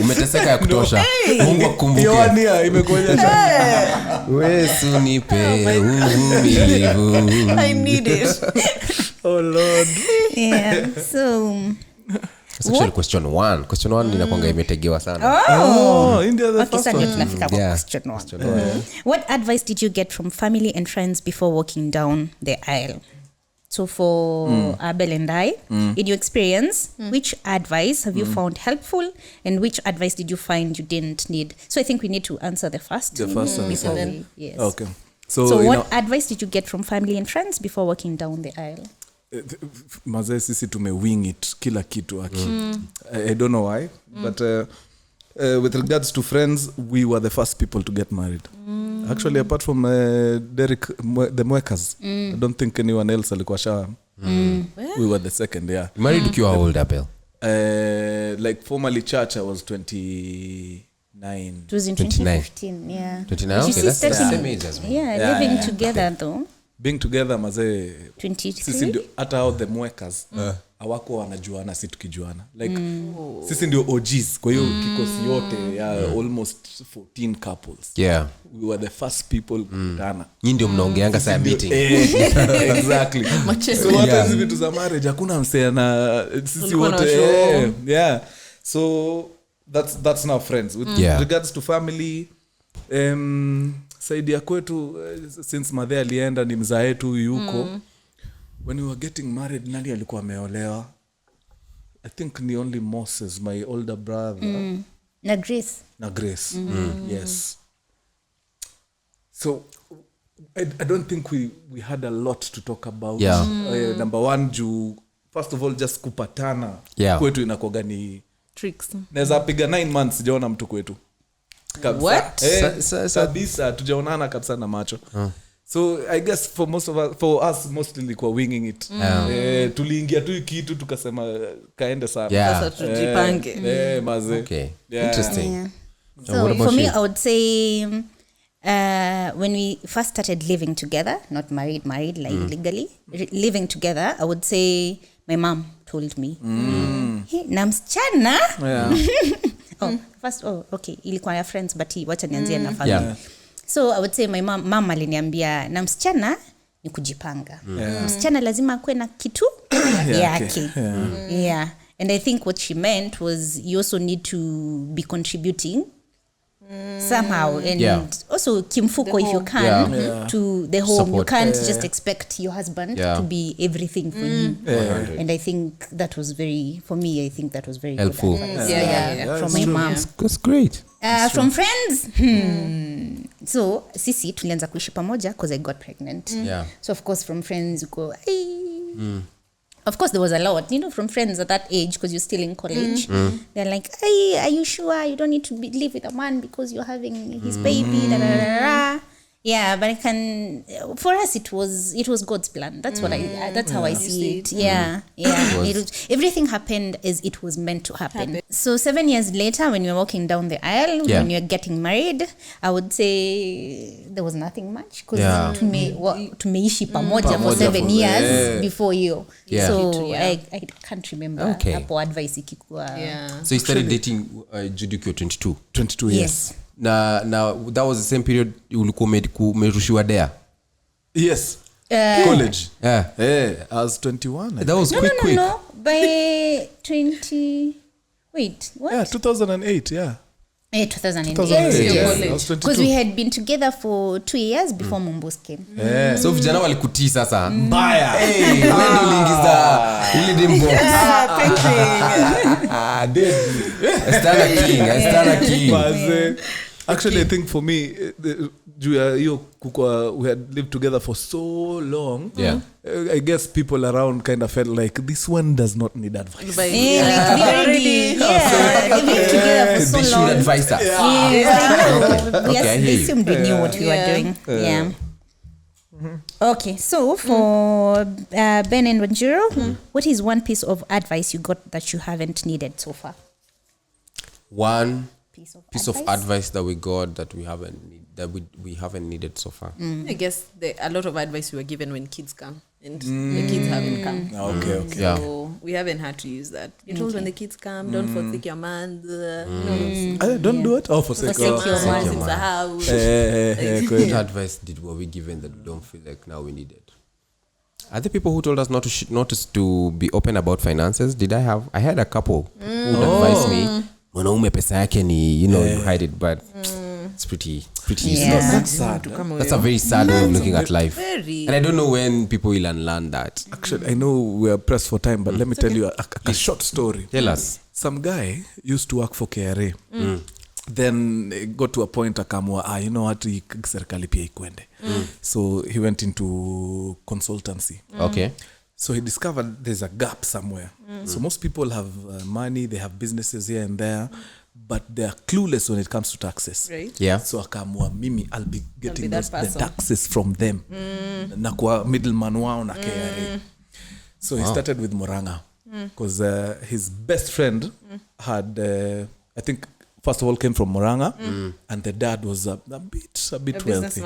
Umeteseka ya kutosha. Mungu akumbuke. Yoania imekuonyesha. Wewe nipe uvumilivu. I need it. Oh Lord. Yeah. So That's actually question 1. Question 1 inakuanga imetegewa sana. Oh, India the first so one. tunafika kwa question 1. What advice did you get from family and friends before walking down the aisle? So for Abel and I, in your experience, which advice have you found helpful and which advice did you find you didn't need? So I think we need to answer the first. The first one. Before yes. Okay. So what advice did you get from family and friends before walking down the aisle? Mazee sisi wing it kila kitu I don't know why, but with regards to friends, we were the first people to get married. Actually, apart from Derek, the Mwekas, I don't think anyone else alikuwa sha. We were the second, yeah. Married ukiwa old, Abel? Like formally church, I was 29. It was in 2015, yeah. 29, okay, that's the same age as me. Yeah, living together though. Being together, mazee, 23. sisi ndio hata hao the Mwekas hawako wanajuana, si tukijuana like sisi ndio OGs kwa hiyo kikosi yote almost 14 couples. We were the first people kukutana. Nyinyi ndio mnaongeanga saa meeting. Exactly. So hata hizi vitu za marriage hakuna msee na sisi wote so that's now friends. With regards to family, saidi ya kwetu since madhe alienda ni mzaa yetu yuko. When we were getting married, nani alikuwa ameolewa? I think ni only Moses, my older brother. Na Grace. Yes. So I don't think we had a lot to talk about. Number 1, first of all, just kupatana kwetu inakoga ni Tricks. Naweza piga 9 months sijaona mtu kwetu. What? Kabisa tujaonana kabisa na macho. So I guess for us mostly ilikuwa winging it. Tuliingia tu kitu tukasema kaende sana. Sasa tujipange. Maze. Okay. Interesting. So for me, I would say when we first started living together, not married like legally, living together, I would say my mom told me, hey, na msichana. Okay, ilikuwa ya friends but wacha nianzie na family. So I would say my mom aliniambia na msichana ni kujipanga. Msichana lazima akue na kitu yake. And I think what she meant was you also need to be contributing somehow and also kimfuko if you can to the home. Support. You can't just expect your husband to be everything for you. And I think that was very helpful. Good from my mom. That's great. From friends, so sisi tulianza kuishi pamoja because I got pregnant. So of course from friends go of course there was a lot, from friends at that age because you're still in college. They're like, hey, are you sure you don't need to live with a man because you're having his baby? Yeah, but I can. For us, it was God's plan. That's what that's how I see it. Yeah, yeah. Everything happened as it was meant to happen. So 7 years later, when you're walking down the aisle, when you're getting married, I would say there was nothing much because tumeishi pamoja for 7 years before you. Yeah. So I can't remember. Okay. Hapo advice ikikuwa. Yeah. So you started dating Judy ukiwa 22. 22 years. Now that was the same period ulikuwa umerushiwa there. Yes. College. Yeah. I was 21. That was quick. No. By 20. Wait. What? Yeah, 2008. Yeah. 2008. Because we had been together for 2 years before Mombos came. Yeah. So vijana walikutii sasa. Mbaya. Wewe ndio uliingiza ile dembo. Stana king. Actually, I think for me, we had lived together for so long. Yeah. I guess people around kind of felt like this one does not need advice. They've lived together for so long. They should advise us. They assumed we knew what we were doing. Yeah. Okay, so for Ben and Wanjiro, what is one piece of advice you got that you haven't needed so far? One piece of advice that we got that we haven't needed so far. I guess a lot of advice we were given when kids come and the kids haven't come. Okay. So we haven't had to use that. You're told when the kids come, don't forsake your man. Don't do it. Oh, forsake your man in the house. What advice were we given that we don't feel like now we need it? Are there people who told us not to be open about finances? I had a couple who advised me. Mwanaume pesa yake ni, you hide it, but it's pretty That's sad. That's a very sad way of looking at life. Very. And I don't know when people will unlearn that. Actually, I know we are pressed for time, but let me tell you a short story. Tell us. Some guy used to work for KRA. Then got to a point akamwa, you know what, serikali pia ikwende. So he went into consultancy. Okay. So he discovered there's a gap somewhere. So most people have money, they have businesses here and there, but they're clueless when it comes to taxes. Right. Yeah. So akamwa, mimi I'll be getting the taxes from them. Na kwa middleman wao na KRA. So he started with Muranga because his best friend had, I think, first of all came from Muranga, and the dad was a bit wealthy.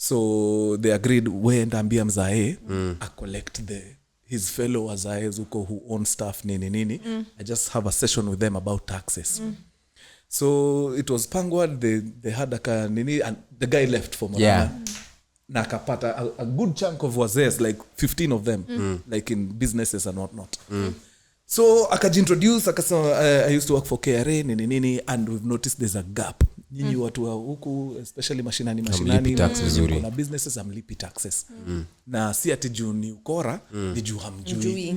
So they agreed, wenda ambia mzae, I collect his fellow wazae zuko who own stuff nini. I just have a session with them about taxes. So it was pangwad, they had a nini, and the guy left for Muranga. Yeah. Na akapata a good chunk of wazaes, like 15 of them, like in businesses and whatnot. So akajintroduce, akasema, I used to work for KRA nini, and we've noticed there's a gap. Nyinyi watu wa huku, especially mashinani kuna businesses amlipi taxes. Na si ati juu ni ukora, ni juu hamjui.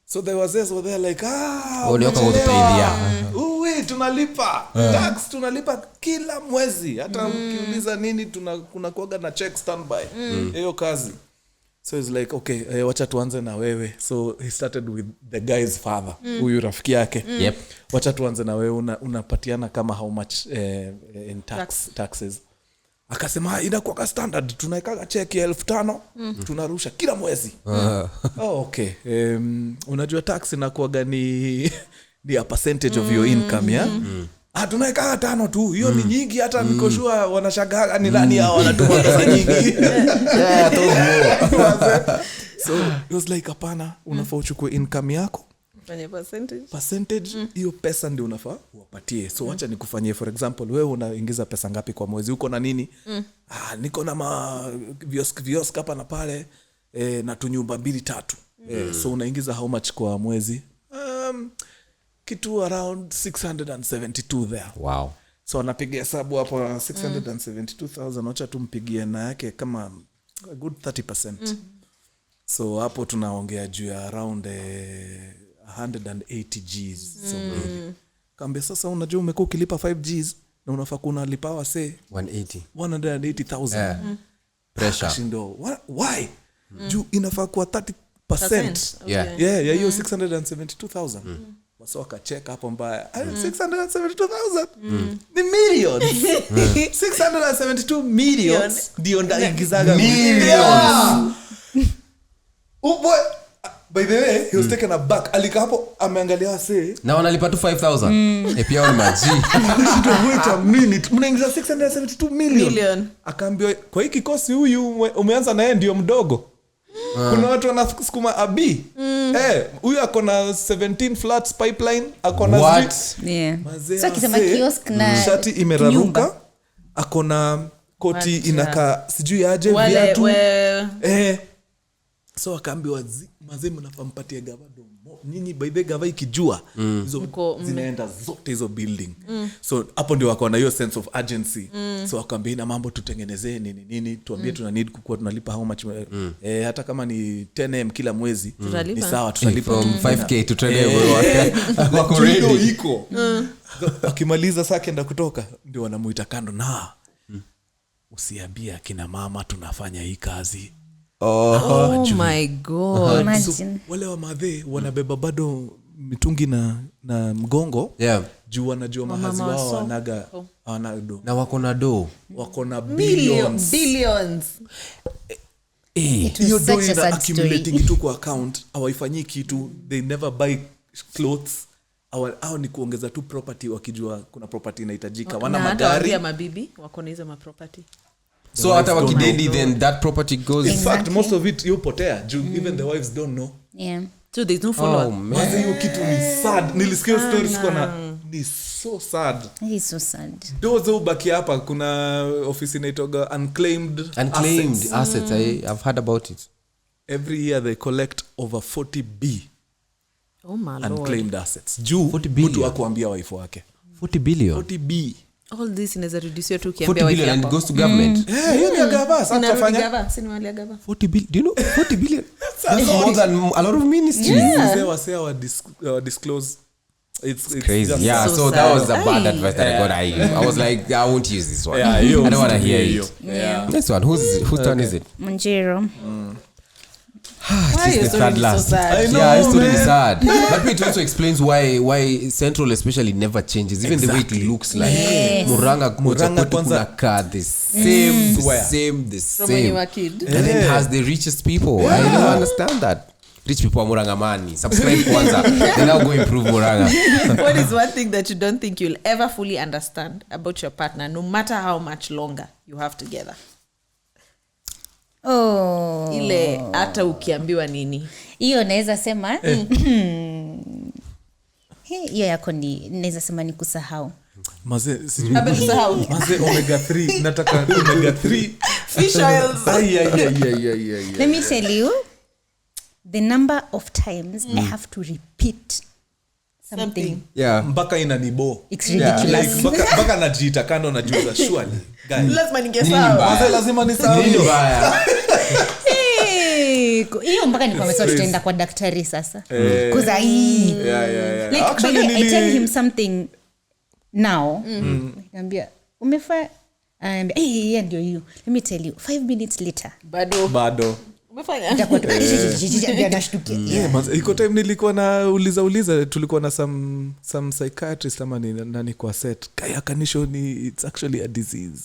So there was were there like, tunalipa tax, tunalipa kila mwezi, hata ukiuliza nini kuna kuaga na check standby hiyo kazi. So he's like, okay, wacha tuanze na wewe. So he started with the guy's father, huyu rafiki yake. Yep. Wacha tuanze na wewe, unapatiana kama how much in taxes. Akasema inakuwa standard, tunaikaga check ya 5,000 tunarusha kila mwezi. Okay. Unajua tax inakuwa ni a percentage of your income, yeah? Tunaikaga 5 tu, hiyo ni nyingi, hata nikoshua wanashangaa ni nani hao wanatuma pesa nyingi. So it was like, hapana, unafaa uchukue income yako Fanya percentage hiyo pesa ndio unafaa uwapatie. So wacha nikufanyie, for example, wewe unaingiza pesa ngapi kwa mwezi, uko na nini? Niko na viosk hapa na pale, na tunyumba 2-3. So unaingiza how much kwa mwezi? Kitu around 672 there. Wow. So anapiga hesabu hapo 672,000, wacha tumpigie na yake kama a good 30%. So hapo tunaongea juu ya around 180 Gs. So kambe sasa unajua umekuwa ukilipa 5 Gs na unafaa kunalipa wase 180,000. Pressure. Kashindo, why? Juu inafaa kuwa 30%. Yeah. Yeah, hiyo 672,000. wasa wakacheka hapo mbaya 672,000 ni millions 672 millions ndio ndaingizaga millions. Boy, by the way he was taken aback. Alika hapo ameangalia say na wanalipa tu 5,000 pia wao maji. Wait a minute, mnaingiza 672 million. Akaambiwa kwa hiki kosi huyu umeanza na yeye ndio mdogo. Kuna watu wanasukuma abi. Huyu ako na 17 flats pipeline, ako na what? So kisema kiosk na shati imeraruka, ako na koti inaka sijui aje viatu. So akaambiwa mazee mnafampatia gavado nyinyi by the gava ikijua hizo zinaenda zote hizo building. So hapo ndio wako na hiyo sense of urgency. So akaambia na mambo tutengenezee nini tuambie tuna need kukua tunalipa how much hata kama ni 10M kila mwezi ni sawa tutalipa from 5k to 10M wako ready iko. Akimaliza saa kenda kutoka ndio wanamuita kando na usiambia kina mama tunafanya hii kazi. Oh my god. So, wale wa madhe wanabeba bado mitungi na mgongo juu wanajua mahazi wao wanaga do na wako na do wako na billions. Hiyo do ina accumulating kitu kwa account hawaifanyi kitu, they never buy clothes. Au ni kuongeza tu property wakijua kuna property inahitajika. Wana magari ya mabibi wako na hizo ma property. So hata wakidedi then that property goes. In fact most of it yupotea. Even the wives don't know. So there's no follow up. Mazi hiyo kitu ni sad. Nilisikia stories kuna ni so sad. He's so sad. Dozo ubaki hapa kuna office inaitoga unclaimed assets. I've heard about it. Every year they collect over 40 B. Oh my lord. Unclaimed assets. Juu mtu akuambia wife wake. 40 billion. 40 B. All this inaweza reduce tu kiambia 40 billion and it goes to government. Hiyo ni gava sasa tutafanya. Sina wali gava. 40 billion. Do you know 40 billion? That's more than a lot of ministries. Say disclose. It's crazy. Yeah, so that was a bad advice that I got. I was like, I won't use this one. I don't want to hear it. This one, whose turn is it? Monjero. Why is the third last? So sad? I know, yeah, it's totally sad. But it also explains why Central especially never changes. Even the way it looks like. Muranga kuna car the same. From when you were a kid. And then it has the richest people. I don't understand that. Rich people are Muranga money. Subscribe kwanza. They now go improve Muranga. What is one thing that you don't think you'll ever fully understand about your partner, no matter how much longer you have together? Ile hata ukiambiwa nini hiyo naweza sema hiyo yako ni naweza sema ni kusahau maze omega 3 nataka omega 3 fish oils. Let me tell you the number of times I have to repeat something. Mpaka inanibo. It's ridiculous. Mpaka najiita kando najuza surely. Lazima ningesahau. Lazima nisahau. Hiyo mpaka nikwambia tutaenda kwa daktari sasa. Kuza hii. Like actually, I tell him something now. Niambia umefanya yeah ndio hiyo. Let me tell you 5 minutes later. Bado. Umefanya? Iko time nilikuwa na uliza tulikuwa na some psychiatrist ama nani kwa set. Kaya kanisho ni it's actually a disease.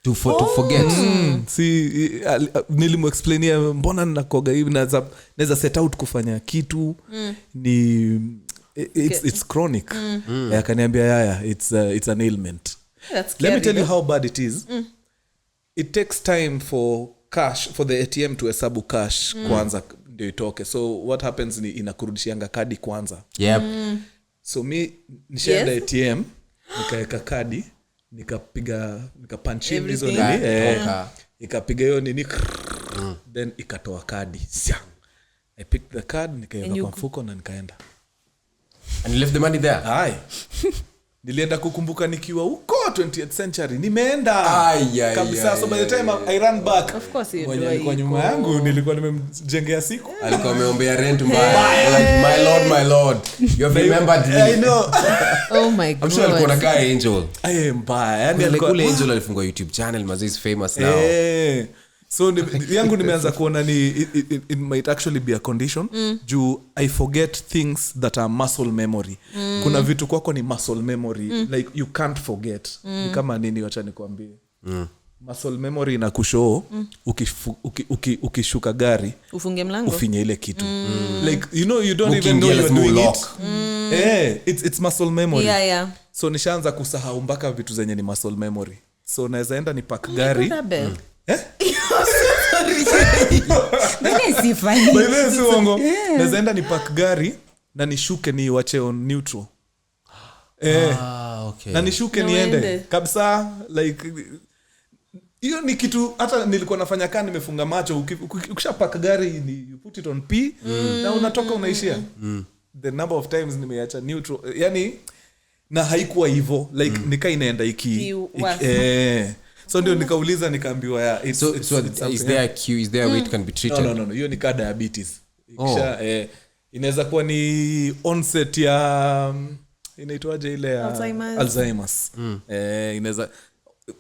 To forget. Nilimuexplainia mbona nakoga hivi naweza set out kufanya kitu ni it's chronic. Akaniambia it's an ailment. Let me tell you how bad it is. It takes time for the ATM to hesabu cash kwanza ndio itoke. So what happens ni inakurudishianga kadi kwanza. So mi nishaenda ATM nikaeka kadi nikapunch in hizo nini ikapiga hiyo nini then ikatoa kadi. I picked the card nikaiweka kwa mfuko na nikaenda. And you left the money there? Nilienda kukumbuka nikiwa huko 20th century nimeenda kabisa. So by the time I ran back, of course kwa nyuma yangu nilikuwa nimemjengea siku, alikuwa ameombea rent mbaya. Like, my lord you have remembered me. I know. Oh my god, I'm sure alikuwa anakaa Angel. Mbaya yani alikuwa Angel alifungua YouTube channel, Mazi is famous now. So yangu nimeanza kuona ni it might actually be a condition juu I forget things that are muscle memory. Kuna vitu kwako ni muscle memory like you can't forget. Ni kama nini, wacha nikwambie. Muscle memory na kushow ukishuka gari ufunge mlango ufinye ile kitu like you know you don't even know you're doing it. It's muscle memory. So nishaanza kusahau mpaka vitu zenye ni muscle memory. So naweza enda ni park gari naweza enda ni park gari na nishuke ni wache on neutral. Okay. Na nishuke niende kabisa like hiyo ni kitu hata nilikuwa nafanya kana nimefunga macho. Ukisha park gari you put it on P na unatoka unaishia. The number of times nimeacha neutral yani na haikuwa hivyo like nika inaenda so ndio nikauliza nikaambiwa is there a cue, is there a way it can be treated? No hiyo ni ka diabetes ikisha inaweza kuwa ni onset ya inaitwaje ile ya Alzheimer's. Inaweza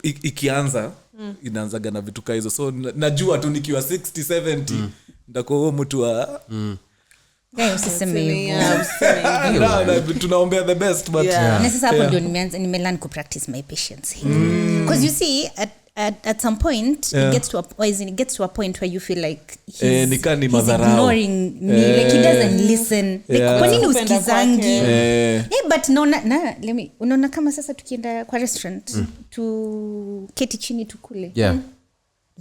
ikianza inaanzaga na vitu kaizo. So najua tu nikiwa 60 70 ndako mtu wa tunaombea the best but na sasa hapo ndio nimelearn ku practice my patience because you see at some point it gets to a point where you feel like he's ignoring me like he doesn't listen like kwa nini usikizangi but unaona kama sasa tukienda kwa restaurant tu keti chini tukule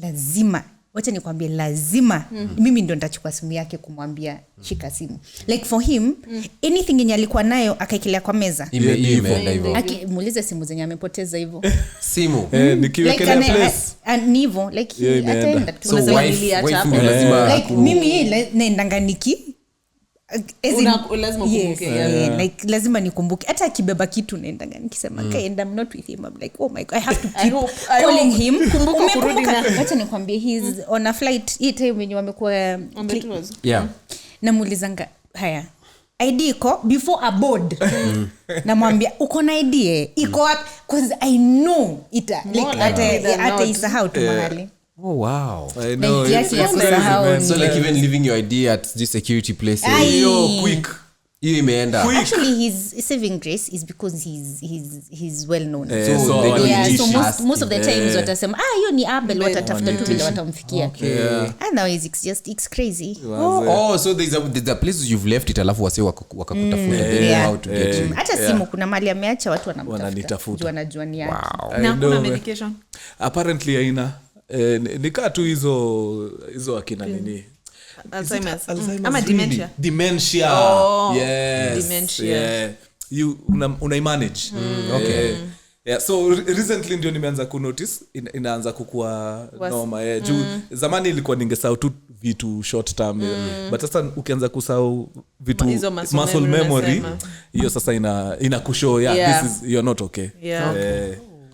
lazima wacha nikwambie lazima mimi ndo nitachukua simu yake kumwambia shika simu like for him anything yenye alikuwa nayo akaikelea kwa meza imeenda hivyo akimuuliza simu zenye amepoteza hivyo simu nikiwekelea place ni hivyo like ataenda so wife ndio lazima like mimi naendanga niki lazima ukumbuke like lazima nikumbuke hata akibeba kitu naendanga nikisema and I'm not with him I'm like oh my god I have to keep calling him kumbuka kurudi na acha nikwambie he's on a flight hii time when wamekuwa namuulizanga haya ID iko before a board namwambia uko na ID iko wapi because I know it like ata isahau tu mahali. Oh wow. I know. So like even leaving your ID at this security place. Quick. You imeenda. Actually his saving grace is because he's well known. So they don't most of the times watasema hiyo ni Abel watatafuta tu vile watamfikia. And now it's crazy. So there's a place you've left it alafu wase wakakutafuta then how to get you. Hata simu kuna mali ameacha watu wanamtafuta. Wanajua ni yake. Na kuna medication. Apparently haina nikaa tu hizo akina nini Alzheimer's ama dementia yes dementia you una manage okay so recently ndio nimeanza ku notice inaanza kukua noma juu zamani ilikuwa ningesahau tu vitu short term but sasa ukianza kusahau vitu muscle memory hiyo sasa ina kushow this is you're not okay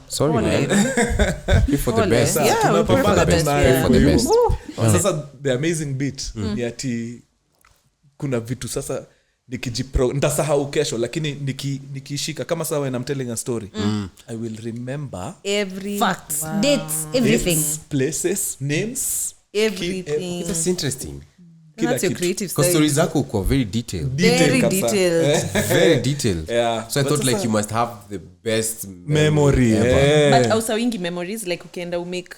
sorry man. For the best. Tunapambana for the best. Sasa the amazing bit ni ati kuna vitu sasa nitasahau kesho lakini nikishika kama sawa when I'm telling a story I will remember every facts dates everything places names everything. That's interesting. That's your creative side. Because stories zako kwa very detailed. Very detailed. Very detailed. So I thought like you must have the best memory. But also wingi memories like ukienda umake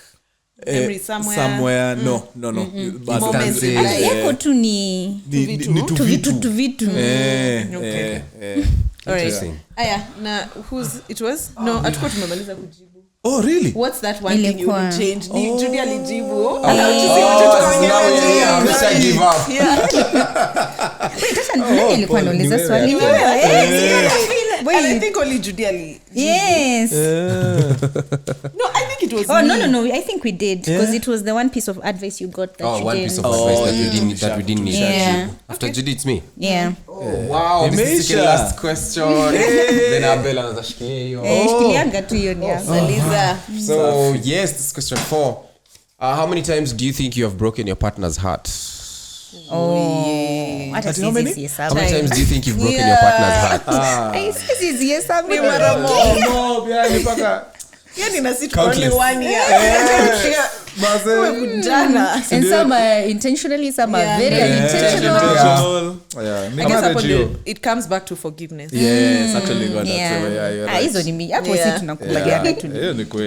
memory somewhere. No. Moments yako tu ni vitu. Okay. Interesting. Aya, na whose it was? No, atakuwa tumemaliza kujibu. Oh really? What's that one thing you would change? Judy alijibu. I give up. Ilikuwa nauliza swali. I think only Judy ali. Yes. No, I think it was No. I think we did because it was the one piece of advice you got that you one piece of advice that we didn't need. Yeah. After Judy, it's me. Yeah. Wow, this is the last question. Then Abel anaanza shikilia hiyo. Shikilianga tu hiyo ni Saliza. So, yes, this is question 4. How many times do you think you have broken your partner's heart? How many times do you think you've broken your partner's heart? Yani na sit only 1 year. And some are intentionally, some are very unintentional. I guess it comes back to forgiveness. Yes, actually got that. Hizo ni mimi. Hapo si tunakubaliana tu.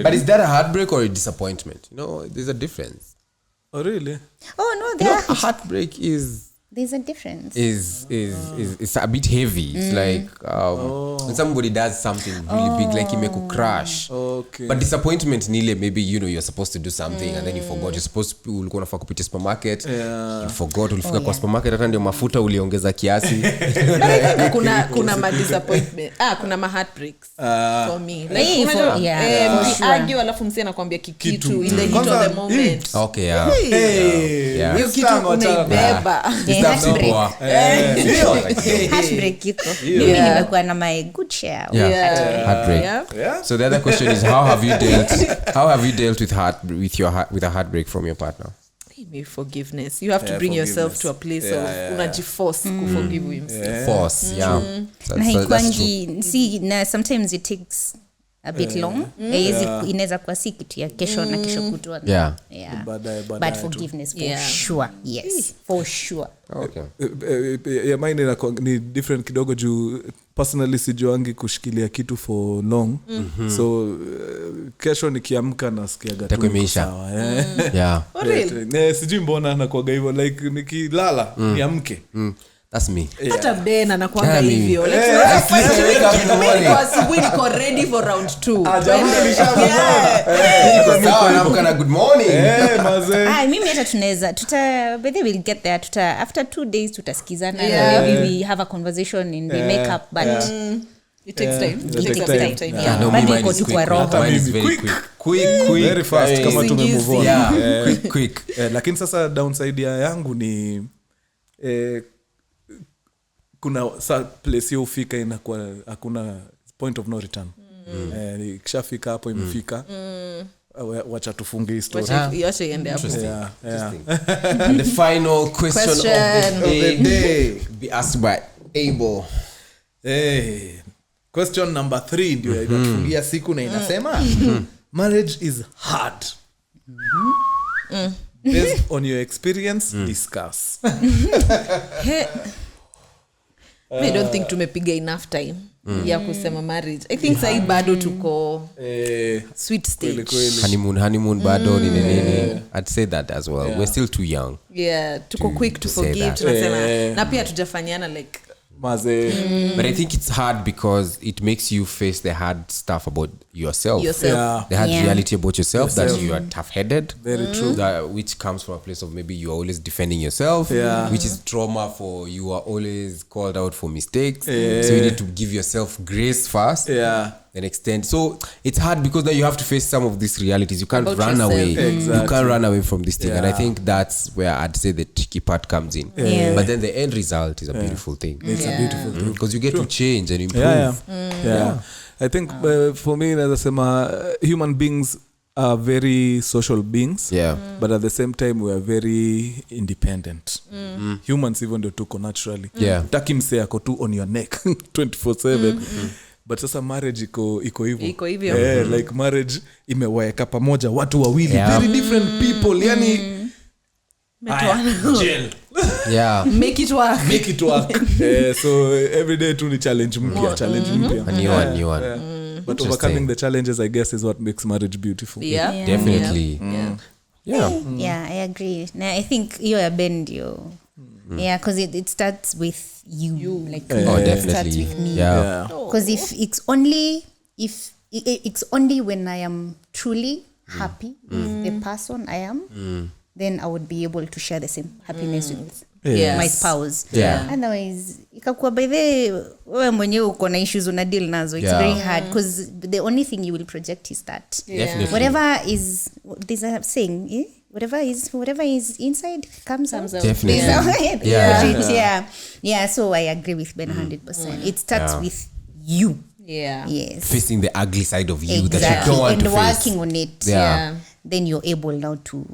But is that a heartbreak or a disappointment? There's a difference. Oh, really? Oh, no, A heartbreak there's a difference. Is it's a bit heavy. It's like when somebody does something really big, like imeku crash. Okay. But disappointment nile, maybe you're supposed to do something and then you forgot. You're supposed to ulikuwa unafaa kupita supermarket. You forgot. Ulifika kwa supermarket hata ndio mafuta uliongeza kiasi. Kuna ma disappointment. Kuna ma heartbreaks for me. Like argue alafu msee anakuambia kitu in the heat of the moment. Okay, yeah. Hiyo kitu unaibeba. Heartbreak iko. Mimi nimekuwa na my good share. Heartbreak. Yeah. So the other question is how have you dealt with a heartbreak from your partner? Maybe forgiveness. You have to bring yourself to a place of unajiforce kuforgive himself. Force, na sometimes it takes a bit long. Inaweza kuwa si kitu ya kesho na kesho kutwa. But forgiveness for sure. Yes, for sure. Okay. Mine ni different kidogo juu personally sijuangi kushikilia kitu for long. So kesho nikiamka nasikia gatu sawa. Sijui mbona nakuaga hivyo, like nikilala niamke. That's me. Hata Ben anakuanga hivyo. Asubuhi niko ready for round 2. Sawa naamka good morning. Mimi hata tunaweza but they will get there after 2 days tutasikizana. Maybe we have a conversation and we make up, but it takes time. But iko tu kwa roho. It's very quick. Very fast kama tumemove on. Quick. Lakini sasa downside yangu ni kuna place hiyo ufika inakuwa hakuna point of no return. Ikishafika hapo imefika. Wacha tufunge hii story. Wacha iende hapo. And the final question of the day be asked by Abel. Question number 3 ndio inatufungia siku na inasema marriage is hard. Based on your experience, discuss. I don't think tumepiga enough time ya kusema marriage. I think sai bado tuko sweet stage. Honeymoon bado nini. I'd say that as well. We're still too young. Tuko quick to forgive. Tunasema na pia tujafanyana like But I think it's hard because it makes you face the hard stuff about yourself. The hard reality about yourself. That you are tough-headed. Very true. Which comes from a place of maybe you are always defending yourself. Which is trauma for you are always called out for mistakes. So you need to give yourself grace first. Then extend. So it's hard because now you have to face some of these realities. You can't run away. You can't run away from this thing. And I think that's where I'd say the tricky part comes in. But then the end result is a beautiful thing. It's a beautiful thing. Because you get to change and improve. I think for me, nasema human beings are very social beings. But at the same time, we are very independent. Humans even though tuko naturally. Utaki mse ako tu on your neck 24/7. But sasa marriage iko hivyo. Like marriage imeweka pamoja watu wawili very different people. Yani make it work. So every day tu ni challenge mpya. A new one. But overcoming the challenges, I guess, is what makes marriage beautiful. Definitely. I agree. Now I think you're bend you. Because it starts with you. Like definitely. It starts with me. Because if it's only when I am truly happy with the person I am, then I would be able to share the same happiness with my spouse. Otherwise, ikakuwa by the wewe mwenyewe uko na issues una deal nazo. It's very hard because the only thing you will project is that. Whatever is, there's a saying, whatever is inside comes out. Definitely. So I agree with Ben 100%. It starts with you. Yes. facing the ugly side of you Exactly. that you don't want and to face. working on it. Yeah. Then you're able now to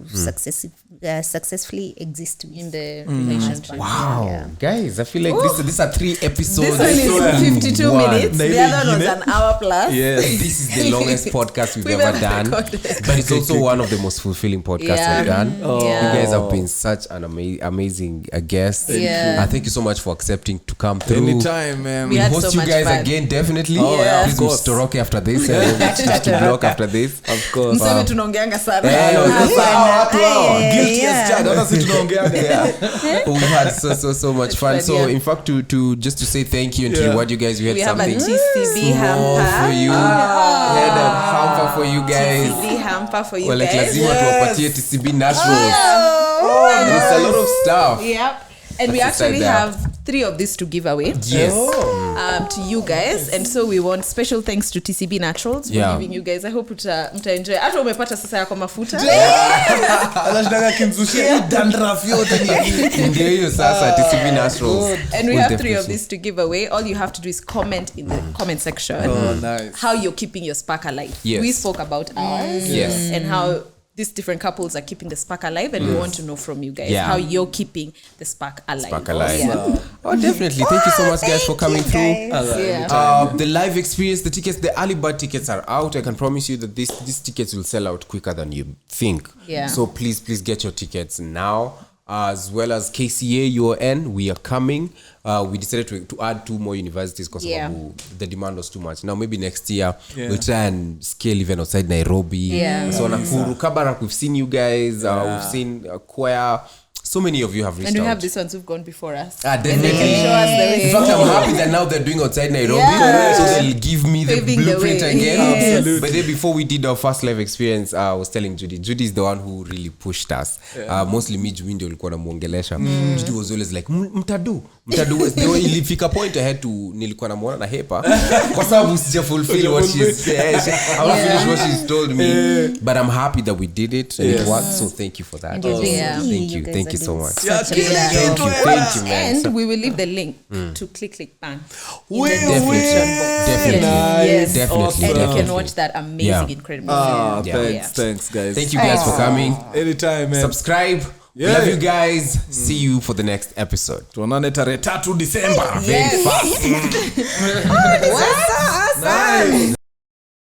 successfully exist in the relationship. Wow, guys, I feel like these are 3 episodes. This one is 52 One. minutes. The other one was an hour plus. Yes. This is the longest podcast we've ever done, recorded. but it's also one of the most fulfilling podcasts we've done. Yeah. You guys have been such an amazing guest. Thank you so much for accepting to come through. Anytime, man. We We'll had host so you much guys fun. again, definitely. Oh, yeah, of Please course. Mstoroke after this. To block after this. Of course. Mseme tunaongeanga sana. Guilty as charged. Hata si tunaongeaga. We've had so much fun. fun, So yeah. in fact, to just to say thank you and to reward you guys, we had We have a something TCB small for hamper. you. We had a hamper for you guys. TCB hamper for you Well, like guys. lazima tuwapatie TCB naturals. It's a lot of stuff. Yep. And we What's actually inside there? have 3 of these to give away. Yes. To you guys, and so we want special thanks to TCB Naturals for giving you guys. I hope mta enjoy. Hata umepata sasa yako mafuta. Anataka kinzushia dandruff yote ni. Ndio hiyo sasa TCB naturals. And we We'll have 3 of definitely- these to give away. All you have to do is comment in the comment section Nice. how you're keeping your spark alive. Yes. We spoke about ours Yes. and how these different couples are keeping the spark alive, and we want to know from you guys how you're keeping the spark alive. Spark alive. Yeah. Oh, definitely. Thank you so much, guys, for coming through. Yeah. The live experience, the tickets, the early bird tickets are out. I can promise you that these tickets will sell out quicker than you think. Yeah. So please get your tickets now. As well as KCA UON, we are coming. We decided to add 2 more universities because the demand was too much. Now maybe next year we'll try and scale even outside Nairobi. Yeah. So Nakuru, Kabarak, we've seen you guys. We've seen Kwea. So many of you have reached And we out. have these ones who've gone before us. Definitely. They can show us the way. In fact, I'm happy that now they're doing outside Nairobi, so they'll give me the Paving the blueprint way. again. Yes. Absolutely. But then before we did our first live experience, I was telling Judy. Judy is the one who really pushed us. Mostly me, Judy ndio alikuwa namuongelesha. Judy was always like, mtadu. Ilifika point I had to nilikuwa namuona na hepa kwa sababu sija fulfill what she's finish what she's told me. But I'm happy that we did it and it worked. So thank you for that. And you're doing Thank key. you. guys Thank are you so doing much. such a good job. Thank you, man. And we will leave the link to click bang. Definitely. Yes. Definitely. And you Definitely. can watch that amazing, incredible film. Thanks guys. Thank you guys for coming. Anytime, man. Subscribe. Love you guys. See you for the next episode. Tuonane tarehe 3 Disemba. Very fast. Nice.